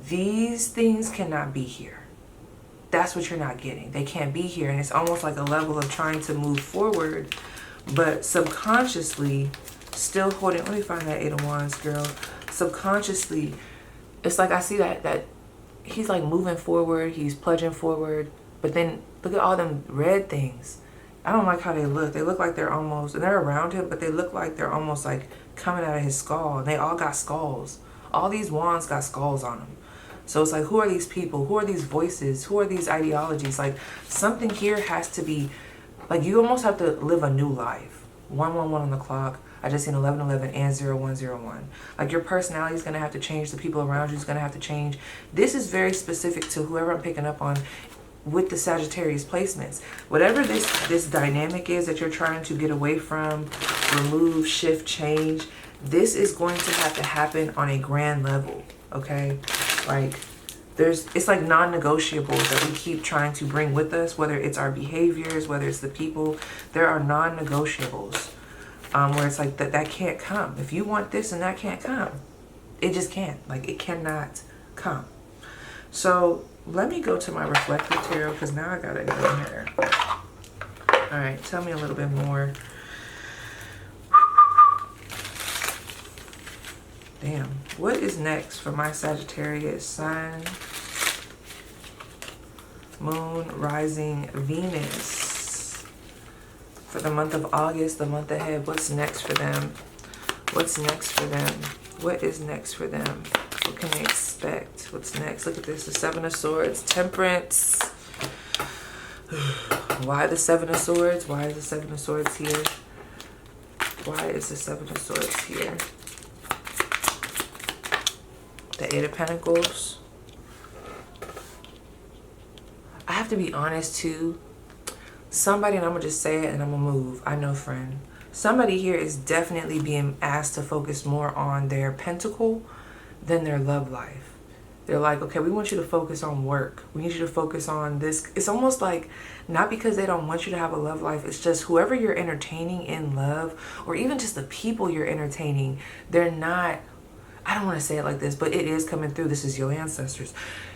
these things cannot be here. That's what you're not getting. They can't be here. And it's almost like a level of trying to move forward, but subconsciously still holding. Let me find that Eight of Wands, girl. Subconsciously, it's like I see that he's like moving forward. He's plunging forward. But then look at all them red things. I don't like how they look. They look like they're almost, and they're around him, but they look like they're almost like coming out of his skull. And they all got skulls. All these wands got skulls on them. So it's like, who are these people? Who are these voices? Who are these ideologies? Like, something here has to be Like, you almost have to live a new life. 111 on the clock. I just seen 1111 and 0101. Like, your personality is going to have to change. The people around you is going to have to change. This is very specific to whoever I'm picking up on with the Sagittarius placements. Whatever this dynamic is that you're trying to get away from, remove, shift, change, this is going to have to happen on a grand level, okay? Like, it's like non-negotiables that we keep trying to bring with us, whether it's our behaviors, whether it's the people. There are non-negotiables where it's like that can't come. If you want this and that can't come, it just can't. Like, it cannot come. So let me go to my reflective tarot, because now I gotta go in here. All right, tell me a little bit more. Damn, what is next for my Sagittarius sun, moon, rising, Venus? For the month of August, the month ahead, what's next for them? What's next for them? What is next for them? What can they expect? What's next? Look at this, the Seven of Swords, Temperance. Why the Seven of Swords? Why is the Seven of Swords here? Why is the Seven of Swords here? The Eight of Pentacles. I have to be honest too. Somebody, and I'm going to just say it and I'm going to move. I know, friend. Somebody here is definitely being asked to focus more on their pentacle than their love life. They're like, okay, we want you to focus on work. We need you to focus on this. It's almost like, not because they don't want you to have a love life. It's just whoever you're entertaining in love, or even just the people you're entertaining, they're not, I don't want to say it like this, but it is coming through. This is your ancestors.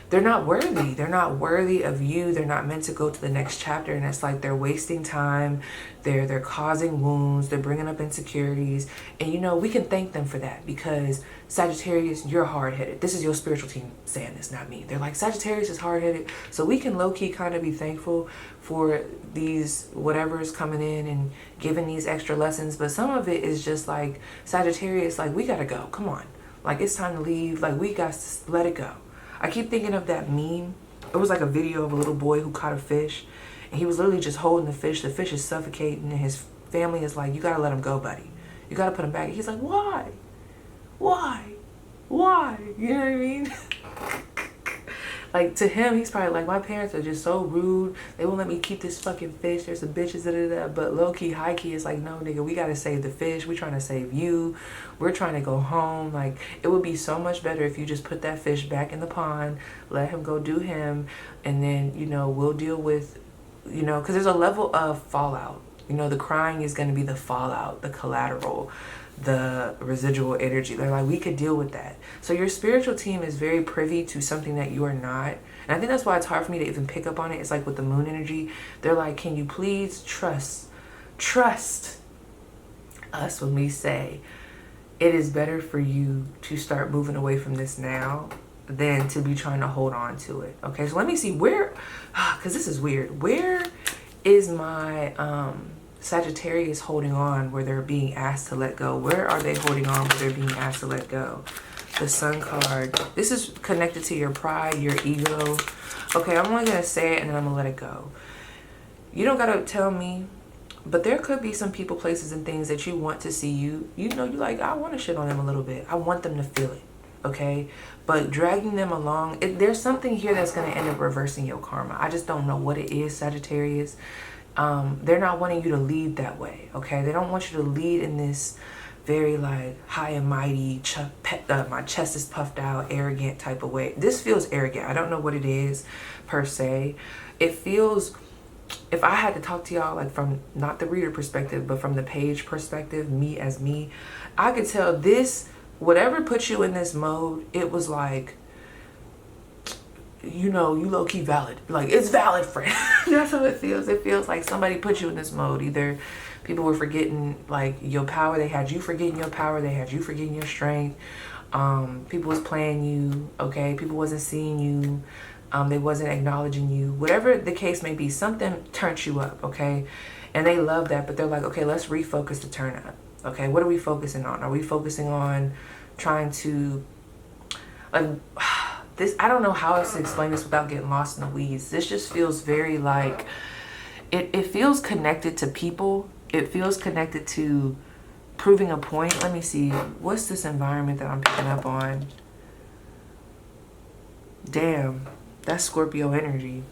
They're not worthy. They're not worthy of you. They're not meant to go to the next chapter. And it's like they're wasting time. They're causing wounds. They're bringing up insecurities. And, you know, we can thank them for that, because Sagittarius, you're hard-headed. This is your spiritual team saying this, not me. They're like, Sagittarius is hard-headed. So we can low-key kind of be thankful for these whatever's coming in and giving these extra lessons. But some of it is just like, Sagittarius, like, we got to go. Come on. Like, it's time to leave. Like, we got to let it go. I keep thinking of that meme. It was like a video of a little boy who caught a fish, and he was literally just holding the fish. The fish is suffocating, and his family is like, you got to let him go, buddy. You got to put him back. He's like, why? Why? Why? You know what I mean? Like, to him, he's probably like, my parents are just so rude. They won't let me keep this fucking fish. There's some bitches, da-da-da. But low-key, high-key, it's like, no, nigga, we got to save the fish. We're trying to save you. We're trying to go home. Like, it would be so much better if you just put that fish back in the pond, let him go do him, and then, you know, we'll deal with, you know, because there's a level of fallout. You know, the crying is going to be the fallout, the collateral, the residual energy. They're like, we could deal with that. So your spiritual team is very privy to something that you are not. And I think that's why it's hard for me to even pick up on it. It's like with the moon energy, they're like, can you please trust us when we say it is better for you to start moving away from this now than to be trying to hold on to it. Okay, so let me see where, because this is weird. Where is my Sagittarius holding on where they're being asked to let go? Where are they holding on where they're being asked to let go? The Sun card. This is connected to your pride, your ego. Okay, I'm only going to say it and then I'm going to let it go. You don't got to tell me, but there could be some people, places, and things that you want to see you. You know, you like, I want to shit on them a little bit. I want them to feel it. Okay, but dragging them along, there's something here that's going to end up reversing your karma. I just don't know what it is, Sagittarius. They're not wanting you to lead that way, okay? They don't want you to lead in this very, like, high and mighty, my chest is puffed out, arrogant type of way. This feels arrogant. I don't know what it is, per se. It feels, if I had to talk to y'all, like, from not the reader perspective, but from the page perspective, me as me, I could tell this, whatever put you in this mode, it was like, you know, you low-key valid. Like, it's valid, friend. That's how it feels. It feels like somebody put you in this mode. Either people were forgetting, like, your power. They had you forgetting your power. They had you forgetting your strength. People was playing you, okay? People wasn't seeing you. They wasn't acknowledging you. Whatever the case may be, something turned you up, okay? And they love that, but they're like, okay, let's refocus the turn up. Okay, what are we focusing on? Are we focusing on trying to, like, this, I don't know how else to explain this without getting lost in the weeds. This just feels very like, it feels connected to people. It feels connected to proving a point. Let me see. What's this environment that I'm picking up on? Damn, that's Scorpio energy.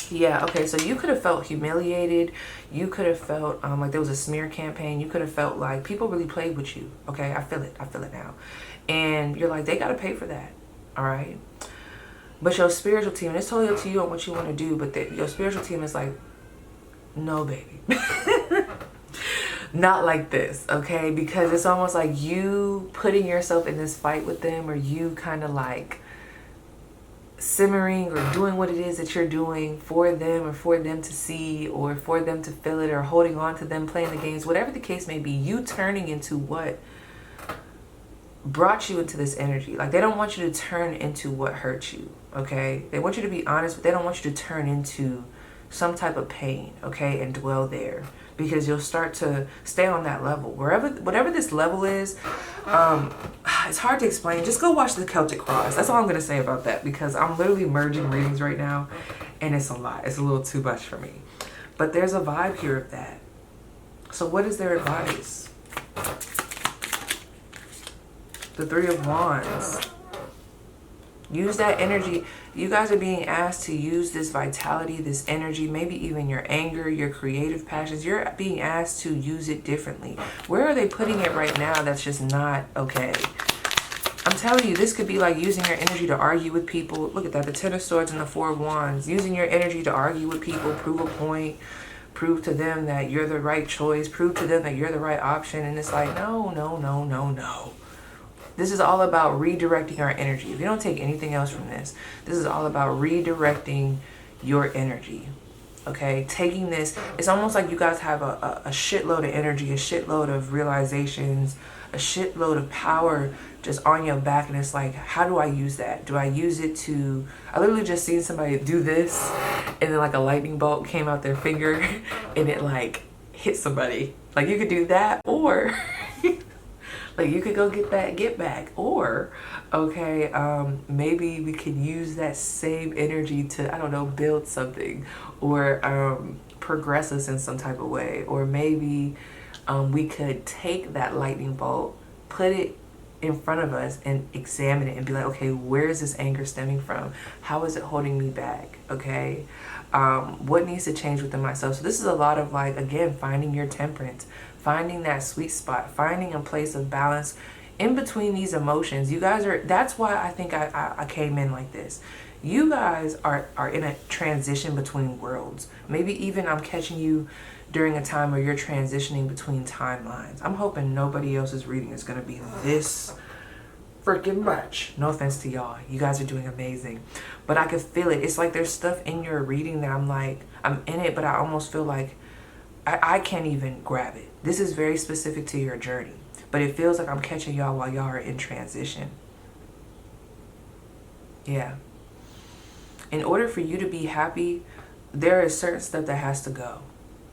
Yeah, okay, so you could have felt humiliated. You could have felt like there was a smear campaign. You could have felt like people really played with you. Okay, I feel it now. And you're like, they got to pay for that. All right. But your spiritual team, and it's totally up to you on what you want to do, but your spiritual team is like, no, baby. Not like this, okay? Because it's almost like you putting yourself in this fight with them, or you kind of like simmering or doing what it is that you're doing for them, or for them to see, or for them to feel it, or holding on to them, playing the games, whatever the case may be, you turning into what brought you into this energy. Like, they don't want you to turn into what hurt you, okay? They want you to be honest, but they don't want you to turn into some type of pain, okay, and dwell there, because you'll start to stay on that level. Whatever this level is, it's hard to explain. Just go watch the Celtic Cross. That's all I'm going to say about that, because I'm literally merging readings right now, and it's a lot. It's a little too much for me. But there's a vibe here of that. So what is their advice? The Three of Wands. Use that energy. You guys are being asked to use this vitality, this energy, maybe even your anger, your creative passions. You're being asked to use it differently. Where are they putting it right now that's just not okay? I'm telling you, this could be like using your energy to argue with people. Look at that, the Ten of Swords and the Four of Wands. Using your energy to argue with people, prove a point, prove to them that you're the right choice, prove to them that you're the right option. And it's like, no, no, no, no, no. This is all about redirecting our energy. If you don't take anything else from this, this is all about redirecting your energy. Okay? Taking this, it's almost like you guys have a shitload of energy, a shitload of realizations, a shitload of power just on your back. And it's like, how do I use that? Do I use it to, I literally just seen somebody do this, and then like a lightning bolt came out their finger and it like hit somebody. Like, you could do that, or like, you could go get that get back, or okay, maybe we could use that same energy to, I don't know, build something, or progress us in some type of way. Or maybe we could take that lightning bolt, put it in front of us, and examine it and be like, okay, where is this anger stemming from? How is it holding me back? Okay, what needs to change within myself? So this is a lot of, like, again, finding your temperance, finding that sweet spot, finding a place of balance in between these emotions. You guys are, that's why I think I came in like this. You guys are in a transition between worlds. Maybe even I'm catching you during a time where you're transitioning between timelines. I'm hoping nobody else's reading is going to be this freaking much. No offense to y'all. You guys are doing amazing. But I could feel it. It's like there's stuff in your reading that I'm like, I'm in it, but I almost feel like I can't even grab it. This is very specific to your journey. But it feels like I'm catching y'all while y'all are in transition. Yeah. In order for you to be happy, there is certain stuff that has to go.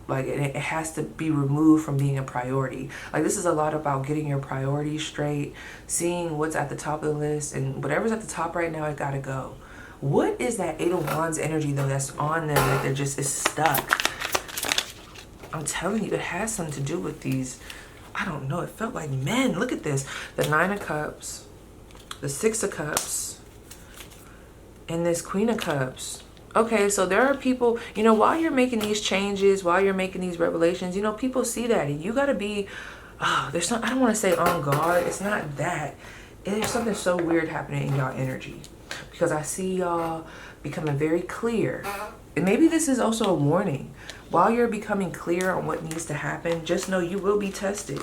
Like, it has to be removed from being a priority. Like, this is a lot about getting your priorities straight, seeing what's at the top of the list, and whatever's at the top right now, it gotta go. What is that Eight of Wands energy, though, that's on them that they're just is stuck? I'm telling you, it has something to do with these, I don't know, it felt like men. Look at this. The Nine of Cups, the Six of Cups, and this Queen of Cups. Okay, so there are people, you know, while you're making these changes, while you're making these revelations, you know, people see that. And you got to be, there's some, I don't want to say on guard. It's not that. There's something so weird happening in y'all energy. Because I see y'all becoming very clear. And maybe this is also a warning. While you're becoming clear on what needs to happen, just know you will be tested.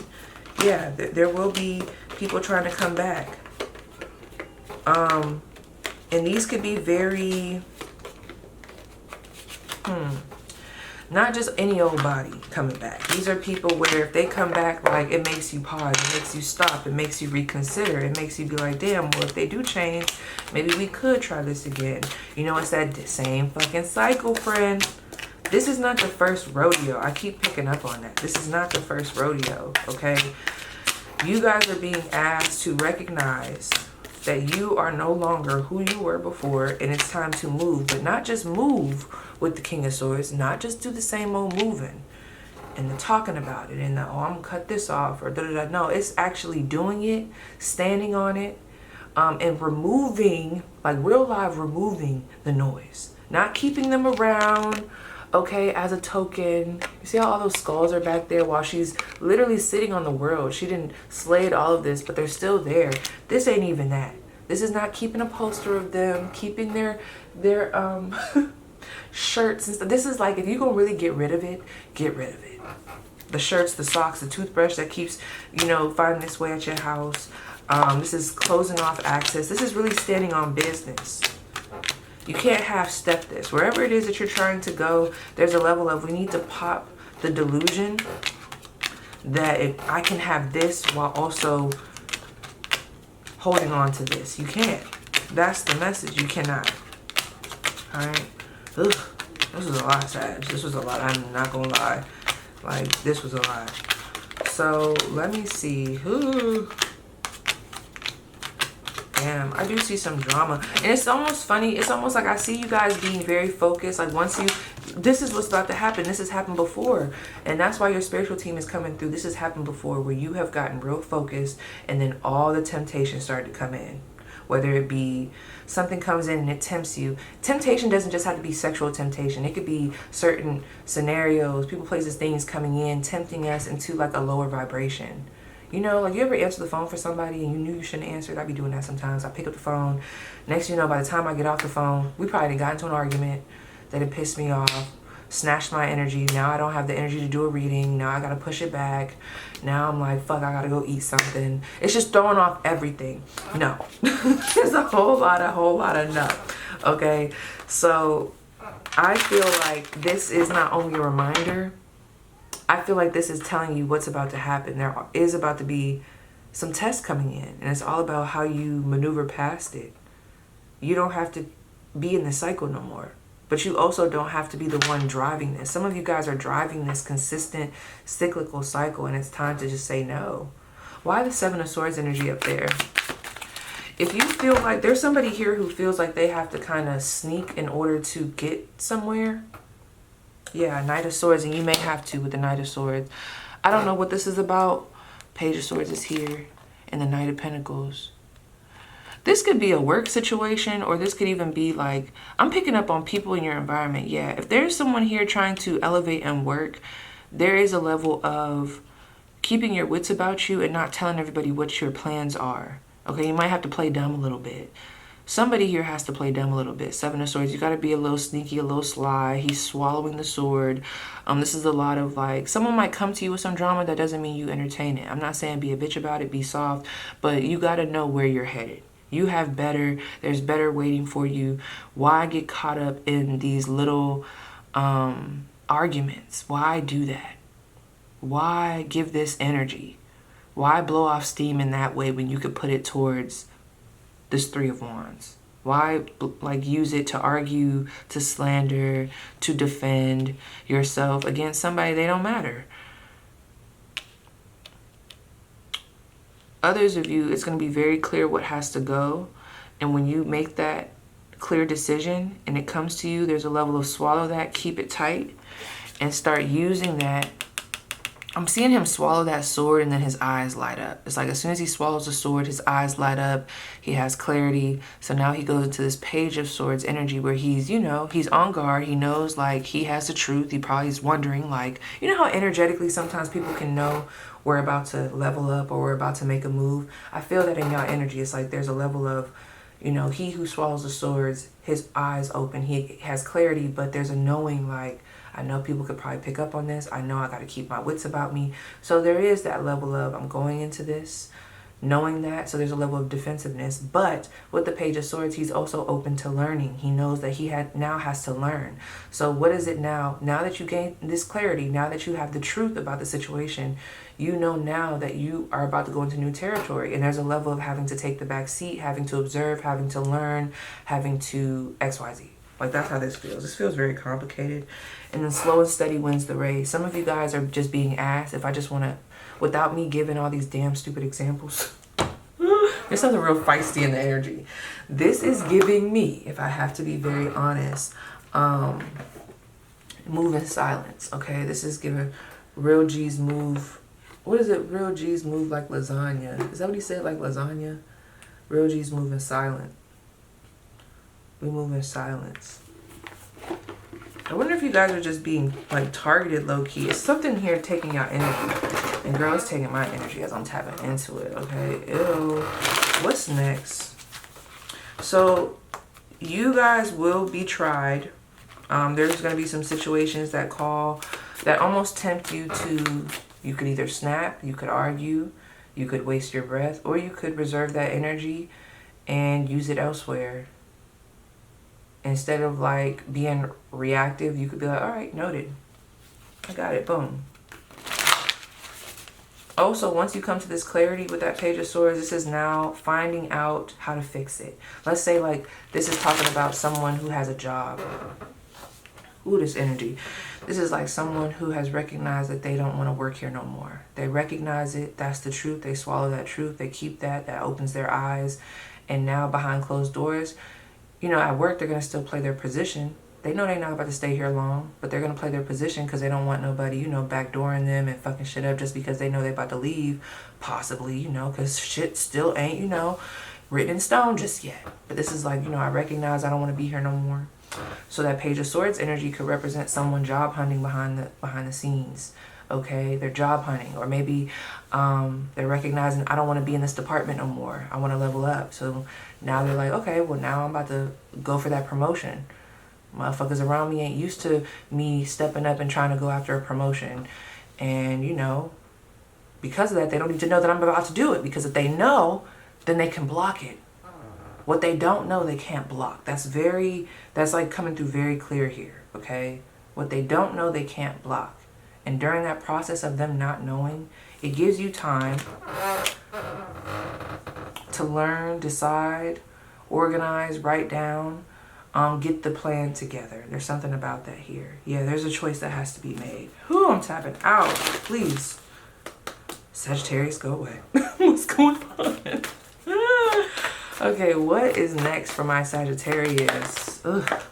Yeah, there will be people trying to come back. And these could be very, not just any old body coming back. These are people where if they come back, like, it makes you pause, it makes you stop, it makes you reconsider, it makes you be like, damn, well, if they do change, maybe we could try this again. You know, it's that same fucking cycle, friend. This is not the first rodeo. I keep picking up on that. This is not the first rodeo, okay? You guys are being asked to recognize that you are no longer who you were before, and it's time to move. But not just move with the King of Swords, not just do the same old moving and the talking about it and the, oh, I'm gonna cut this off or da-da-da. No, it's actually doing it, standing on it, and removing, like real live removing the noise. Not keeping them around, okay, as a token. You see how all those skulls are back there while she's literally sitting on the world. She didn't slay all of this, but they're still there. This ain't even that. This is not keeping a poster of them, keeping their shirts and stuff. This is like, if you're gonna really get rid of it, get rid of it. The shirts, the socks, the toothbrush that keeps, you know, finding its way at your house. This is closing off access. This is really standing on business. You can't half-step this. Wherever it is that you're trying to go, there's a level of, we need to pop the delusion that if I can have this while also holding on to this. You can't. That's the message. You cannot. Alright? Ugh. This was a lot, Sag. This was a lot. I'm not gonna lie. Like, this was a lot. So, let me see. Ooh. Damn, I do see some drama. And it's almost funny. It's almost like I see you guys being very focused. Like once you, this is what's about to happen. This has happened before. And that's why your spiritual team is coming through. This has happened before where you have gotten real focused and then all the temptation started to come in. Whether it be something comes in and it tempts you. Temptation doesn't just have to be sexual temptation. It could be certain scenarios, people, places, things coming in, tempting us into like a lower vibration. You know, like you ever answer the phone for somebody and you knew you shouldn't answer it? I be doing that sometimes. I pick up the phone. Next thing you know, by the time I get off the phone, we probably got into an argument that it pissed me off, snatched my energy. Now I don't have the energy to do a reading. Now I got to push it back. Now I'm like, fuck, I got to go eat something. It's just throwing off everything. No. There's a whole lot of no. Okay? So I feel like this is not only a reminder, I feel like this is telling you what's about to happen. There is about to be some tests coming in. And it's all about how you maneuver past it. You don't have to be in the cycle no more. But you also don't have to be the one driving this. Some of you guys are driving this consistent cyclical cycle. And it's time to just say no. Why the Seven of Swords energy up there? If you feel like there's somebody here who feels like they have to kind of sneak in order to get somewhere. Yeah, Knight of Swords, and you may have to with the Knight of Swords. I don't know what this is about. Page of Swords is here, and the Knight of Pentacles. This could be a work situation, or this could even be like, I'm picking up on people in your environment. Yeah, if there's someone here trying to elevate and work, there is a level of keeping your wits about you and not telling everybody what your plans are. Okay, you might have to play dumb a little bit. Somebody here has to play dumb a little bit. Seven of Swords, you got to be a little sneaky, a little sly. He's swallowing the sword. This is a lot of like, someone might come to you with some drama. That doesn't mean you entertain it. I'm not saying be a bitch about it, be soft, but you got to know where you're headed. You have better, there's better waiting for you. Why get caught up in these little arguments? Why do that? Why give this energy? Why blow off steam in that way when you could put it towards this Three of Wands? Why like use it to argue, to slander, to defend yourself against somebody? They don't matter. Others of you, it's going to be very clear what has to go. And when you make that clear decision and it comes to you, there's a level of swallow that, keep it tight, and start using that. I'm seeing him swallow that sword and then his eyes light up. It's like as soon as he swallows the sword, his eyes light up. He has clarity. So now he goes into this Page of Swords energy where he's, you know, he's on guard. He knows like he has the truth. He probably is wondering like, you know how energetically sometimes people can know we're about to level up or we're about to make a move. I feel that in y'all energy. It's like there's a level of, you know, he who swallows the swords, his eyes open. He has clarity, but there's a knowing like, I know people could probably pick up on this. I know I got to keep my wits about me. So there is that level of I'm going into this knowing that. So there's a level of defensiveness. But with the Page of Swords, he's also open to learning. He knows that he now has to learn. So what is it now? Now that you gain this clarity, now that you have the truth about the situation, you know now that you are about to go into new territory. And there's a level of having to take the back seat, having to observe, having to learn, having to XYZ. Like that's how this feels. This feels very complicated. And then slow and steady wins the race. Some of you guys are just being asked if I just want to, without me giving all these damn stupid examples. There's something real feisty in the energy. This is giving me, if I have to be very honest, move in silence. Okay, this is giving real G's move. What is it? Real G's move like lasagna. Is that what he said? Like lasagna? Real G's move in silence. We move in silence. I wonder if you guys are just being like targeted low key. It's something here taking your energy. And girl, it's taking my energy as I'm tapping into it. Okay. Ew. What's next? So you guys will be tried. There's going to be some situations that almost tempt you to, you could either snap, you could argue, you could waste your breath, or you could reserve that energy and use it elsewhere. Instead of like being reactive, you could be like, all right, noted. I got it, boom. Also, once you come to this clarity with that Page of Swords, this is now finding out how to fix it. Let's say like this is talking about someone who has a job. Ooh, this energy. This is like someone who has recognized that they don't want to work here no more. They recognize it. That's the truth. They swallow that truth. They keep that. That opens their eyes. And now behind closed doors, you know, at work, they're going to still play their position. They know they're not about to stay here long, but they're going to play their position because they don't want nobody, you know, backdooring them and fucking shit up just because they know they're about to leave. Possibly, you know, because shit still ain't, you know, written in stone just yet. But this is like, you know, I recognize I don't want to be here no more. So that Page of Swords energy could represent someone job hunting behind the scenes. Okay, they're job hunting, or maybe they're recognizing I don't want to be in this department no more. I want to level up. So now they're like, okay, well now I'm about to go for that promotion. Motherfuckers around me ain't used to me stepping up and trying to go after a promotion. And you know, because of that, they don't need to know that I'm about to do it, because if they know, then they can block it. What they don't know, they can't block. That's like coming through very clear here, okay? What they don't know, they can't block. And during that process of them not knowing, it gives you time to learn, decide, organize, write down, get the plan together. There's something about that here. Yeah, there's a choice that has to be made. Whew, I'm tapping out. Please. Sagittarius, go away. What's going on? Okay, what is next for my Sagittarius? Ugh.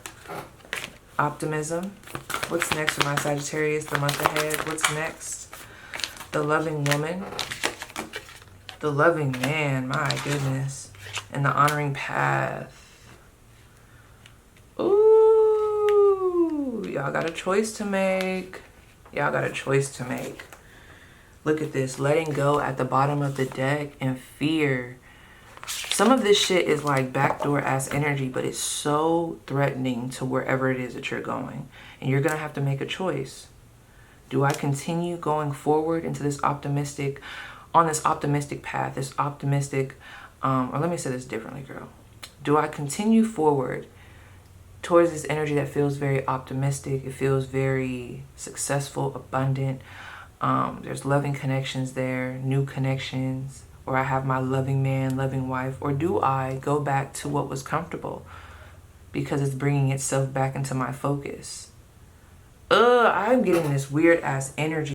Optimism. What's next for my Sagittarius the month ahead? What's next? The loving woman. The loving man, my goodness. And the honoring path. Ooh, y'all got a choice to make. Y'all got a choice to make. Look at this. Letting go at the bottom of the deck and fear. Some of this shit is like backdoor ass energy, but it's so threatening to wherever it is that you're going. And you're going to have to make a choice. Do I continue going forward into this optimistic, on this optimistic path, this optimistic, or let me say this differently, girl. Do I continue forward towards this energy that feels very optimistic? It feels very successful, abundant. There's loving connections there, new connections. Or I have my loving man, loving wife, or do I go back to what was comfortable because it's bringing itself back into my focus? I'm getting this weird ass energy.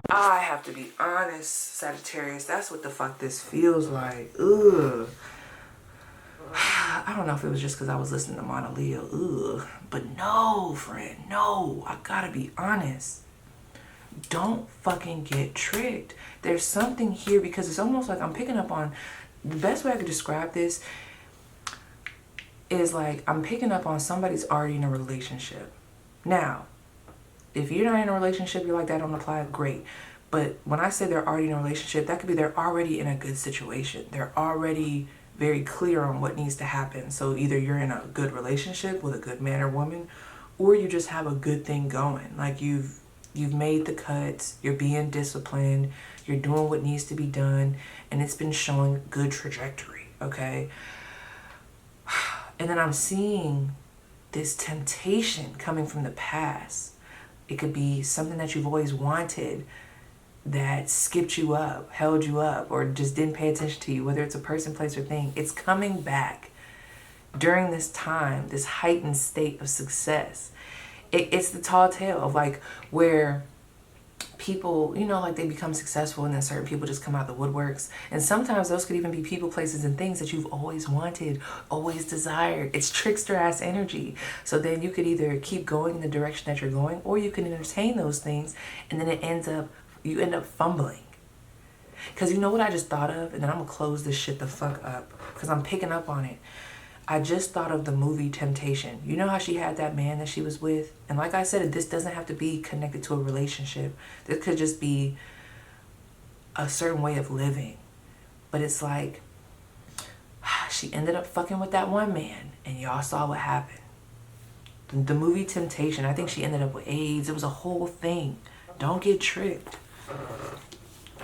I have to be honest, Sagittarius, that's what the fuck this feels like. Ugh. I don't know if it was just because I was listening to Mona Leo. Ugh. But no, friend, no, I gotta be honest. Don't fucking get tricked. There's something here because it's almost like I'm picking up on, the best way I could describe this is like I'm picking up on somebody's already in a relationship. Now, if you're not in a relationship, you're like, that don't apply, great. But when I say they're already in a relationship, that could be they're already in a good situation. They're already very clear on what needs to happen. So either you're in a good relationship with a good man or woman, or you just have a good thing going. Like you've made the cuts, you're being disciplined, you're doing what needs to be done, and it's been showing good trajectory, okay? And then I'm seeing this temptation coming from the past. It could be something that you've always wanted that skipped you up, held you up, or just didn't pay attention to you, whether it's a person, place, or thing. It's coming back during this time, this heightened state of success. It's the tall tale of like where people, you know, like they become successful and then certain people just come out the woodworks. And sometimes those could even be people, places, and things that you've always wanted, always desired. It's trickster ass energy. So then you could either keep going in the direction that you're going, or you can entertain those things, and then you end up fumbling. Because you know what I just thought of? And then I'm going to close this shit the fuck up, because I'm picking up on it. I just thought of the movie Temptation. You know how she had that man that she was with? And like I said, this doesn't have to be connected to a relationship. This could just be a certain way of living. But it's like, she ended up fucking with that one man, and y'all saw what happened. The movie Temptation, I think she ended up with AIDS. It was a whole thing. Don't get tricked.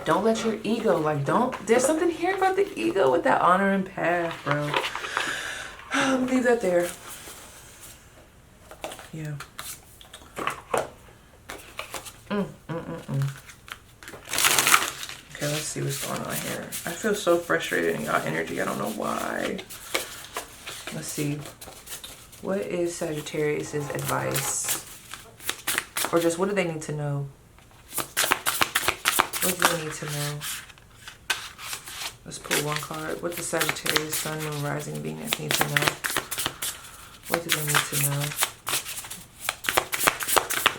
Don't let your ego, there's something here about the ego with that honor and path, bro. Leave that there. Yeah. Okay, let's see what's going on here. I feel so frustrated in y'all energy. I don't know why. Let's see. What is Sagittarius's advice? Or just what do they need to know? What do they need to know? Let's pull one card. What does Sagittarius, Sun, Moon, Rising, Venus need to know? What do they need to know?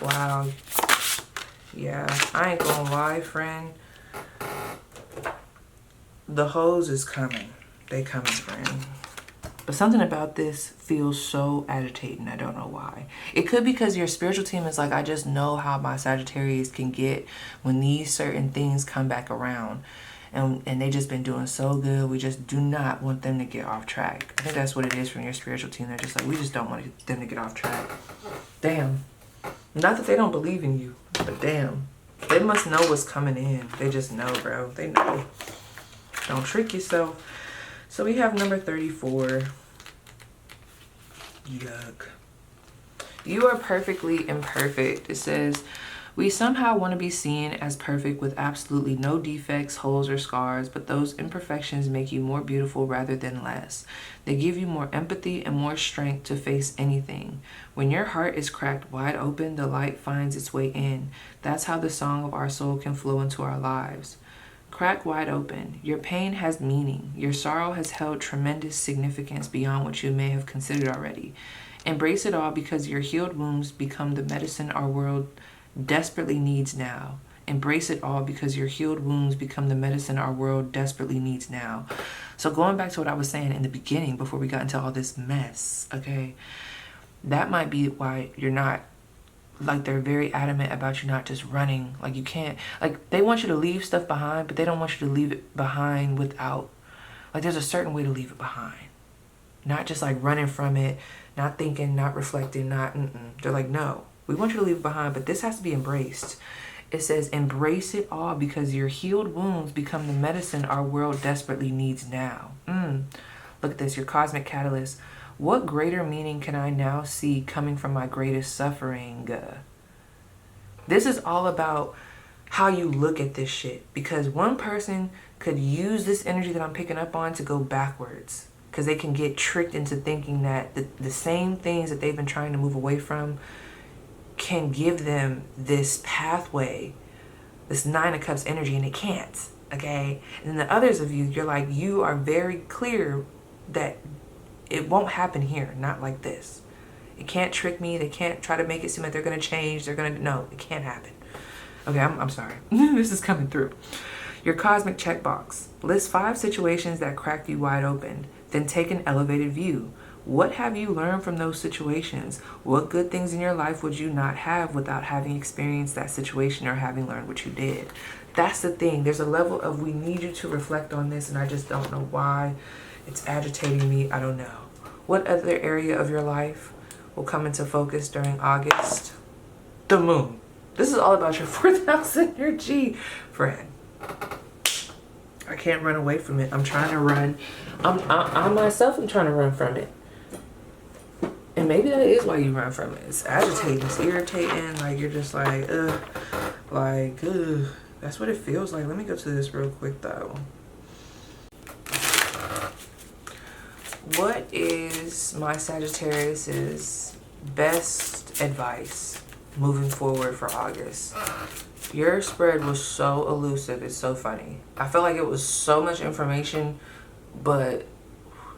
Wow. Yeah, I ain't gonna lie, friend. The hose is coming. They coming, friend. But something about this feels so agitating. I don't know why. It could be because your spiritual team is like, I just know how my Sagittarius can get when these certain things come back around. And they just been doing so good. We just do not want them to get off track. I think that's what it is from your spiritual team. They're just like, we just don't want them to get off track. Damn. Not that they don't believe in you, but damn. They must know what's coming in. They just know, bro. They know. Don't trick yourself. So we have number 34. Yuck. You are perfectly imperfect. It says, we somehow want to be seen as perfect with absolutely no defects, holes, or scars, but those imperfections make you more beautiful rather than less. They give you more empathy and more strength to face anything. When your heart is cracked wide open, the light finds its way in. That's how the song of our soul can flow into our lives. Crack wide open. Your pain has meaning. Your sorrow has held tremendous significance beyond what you may have considered already. Embrace it all because your healed wounds become the medicine our world desperately needs now. Embrace it all because your healed wounds become the medicine our world desperately needs now. So going back to what I was saying in the beginning before we got into all this mess, okay, that might be why you're not, like, they're very adamant about you not just running. Like, you can't, like, they want you to leave stuff behind, but they don't want you to leave it behind without, like, there's a certain way to leave it behind. Not just like running from it, not thinking, not reflecting, not, They're like, no. We want you to leave it behind, but this has to be embraced. It says, embrace it all because your healed wounds become the medicine our world desperately needs now. Look at this, your cosmic catalyst. What greater meaning can I now see coming from my greatest suffering? This is all about how you look at this shit. Because one person could use this energy that I'm picking up on to go backwards. Because they can get tricked into thinking that the same things that they've been trying to move away from can give them this pathway, this 9 of Cups energy, and it can't, okay? And then the others of you, you're like, you are very clear that it won't happen here, not like this. It can't trick me. They can't try to make it seem like they're going to change. No, it can't happen. Okay, I'm sorry. This is coming through. Your cosmic checkbox. List 5 situations that cracked you wide open. Then take an elevated view. What have you learned from those situations? What good things in your life would you not have without having experienced that situation or having learned what you did? That's the thing. There's a level of, we need you to reflect on this, and I just don't know why. It's agitating me. I don't know. What other area of your life will come into focus during August? The moon. This is all about your 4th house energy, friend. I can't run away from it. I'm trying to run. I myself am trying to run from it. And maybe that is why you run from it. It's agitating. It's irritating. Like, you're just like, ugh. Like, ugh. That's what it feels like. Let me go to this real quick, though. What is my Sagittarius's best advice moving forward for August? Your spread was so elusive. It's so funny. I felt like it was so much information, but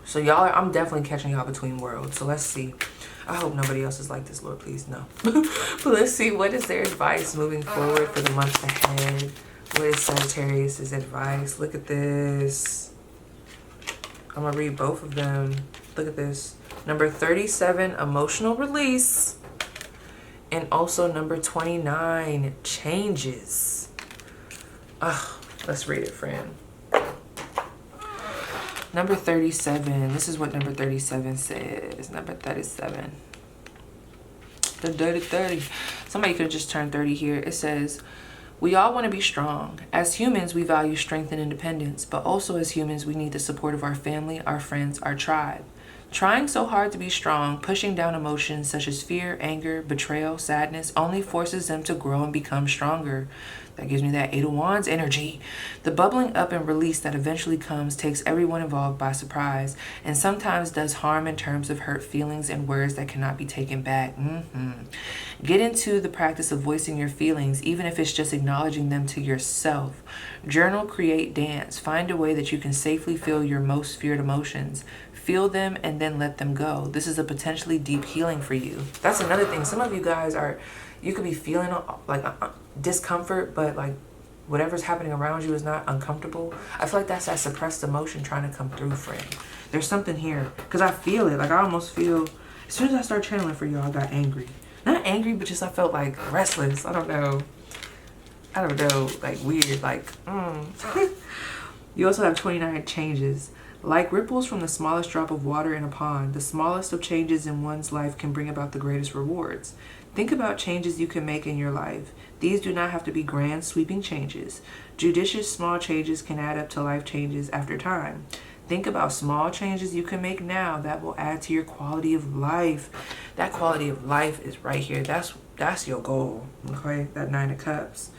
so y'all, I'm definitely catching y'all between worlds. So let's see. I hope nobody else is like this, Lord, please, no. But let's see, what is their advice moving forward for the month ahead? What is Sagittarius' advice? Look at this. I'm gonna read both of them. Look at this. Number 37, emotional release. And also number 29, changes. Let's read it, friend. Number 37. This is what number 37 says. Number 37. The dirty 30. Somebody could have just turned 30 here. It says, we all want to be strong. As humans, we value strength and independence, but also as humans, we need the support of our family, our friends, our tribe. Trying so hard to be strong, pushing down emotions such as fear, anger, betrayal, sadness, only forces them to grow and become stronger. That gives me that Eight of Wands energy. The bubbling up and release that eventually comes takes everyone involved by surprise and sometimes does harm in terms of hurt feelings and words that cannot be taken back. Get into the practice of voicing your feelings, even if it's just acknowledging them to yourself. Journal, create, dance. Find a way that you can safely feel your most feared emotions. Feel them and then let them go. This is a potentially deep healing for you. That's another thing. Some of you guys you could be feeling like discomfort, but like whatever's happening around you is not uncomfortable. I feel like that's that suppressed emotion trying to come through, friend. There's something here. Because I feel it. Like I almost feel, as soon as I start channeling for y'all, I got angry. Not angry, but just I felt like restless. I don't know. Like weird. Like, You also have 29 changes. Like ripples from the smallest drop of water in a pond, the smallest of changes in one's life can bring about the greatest rewards. Think about changes you can make in your life. These do not have to be grand, sweeping changes. Judicious small changes can add up to life changes after time. Think about small changes you can make now that will add to your quality of life. That quality of life is right here. That's your goal, okay? That 9 of Cups.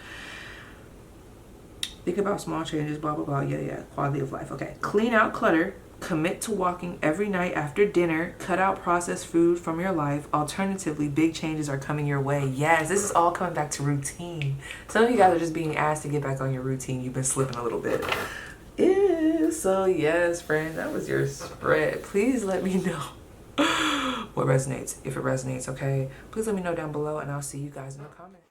Think about small changes, blah, blah, blah. Yeah. Quality of life. Okay. Clean out clutter. Commit to walking every night after dinner. Cut out processed food from your life. Alternatively, big changes are coming your way. Yes, this is all coming back to routine. Some of you guys are just being asked to get back on your routine. You've been slipping a little bit. Yeah, so yes, friend, that was your spread. Please let me know what resonates. If it resonates, okay? Please let me know down below, and I'll see you guys in the comments.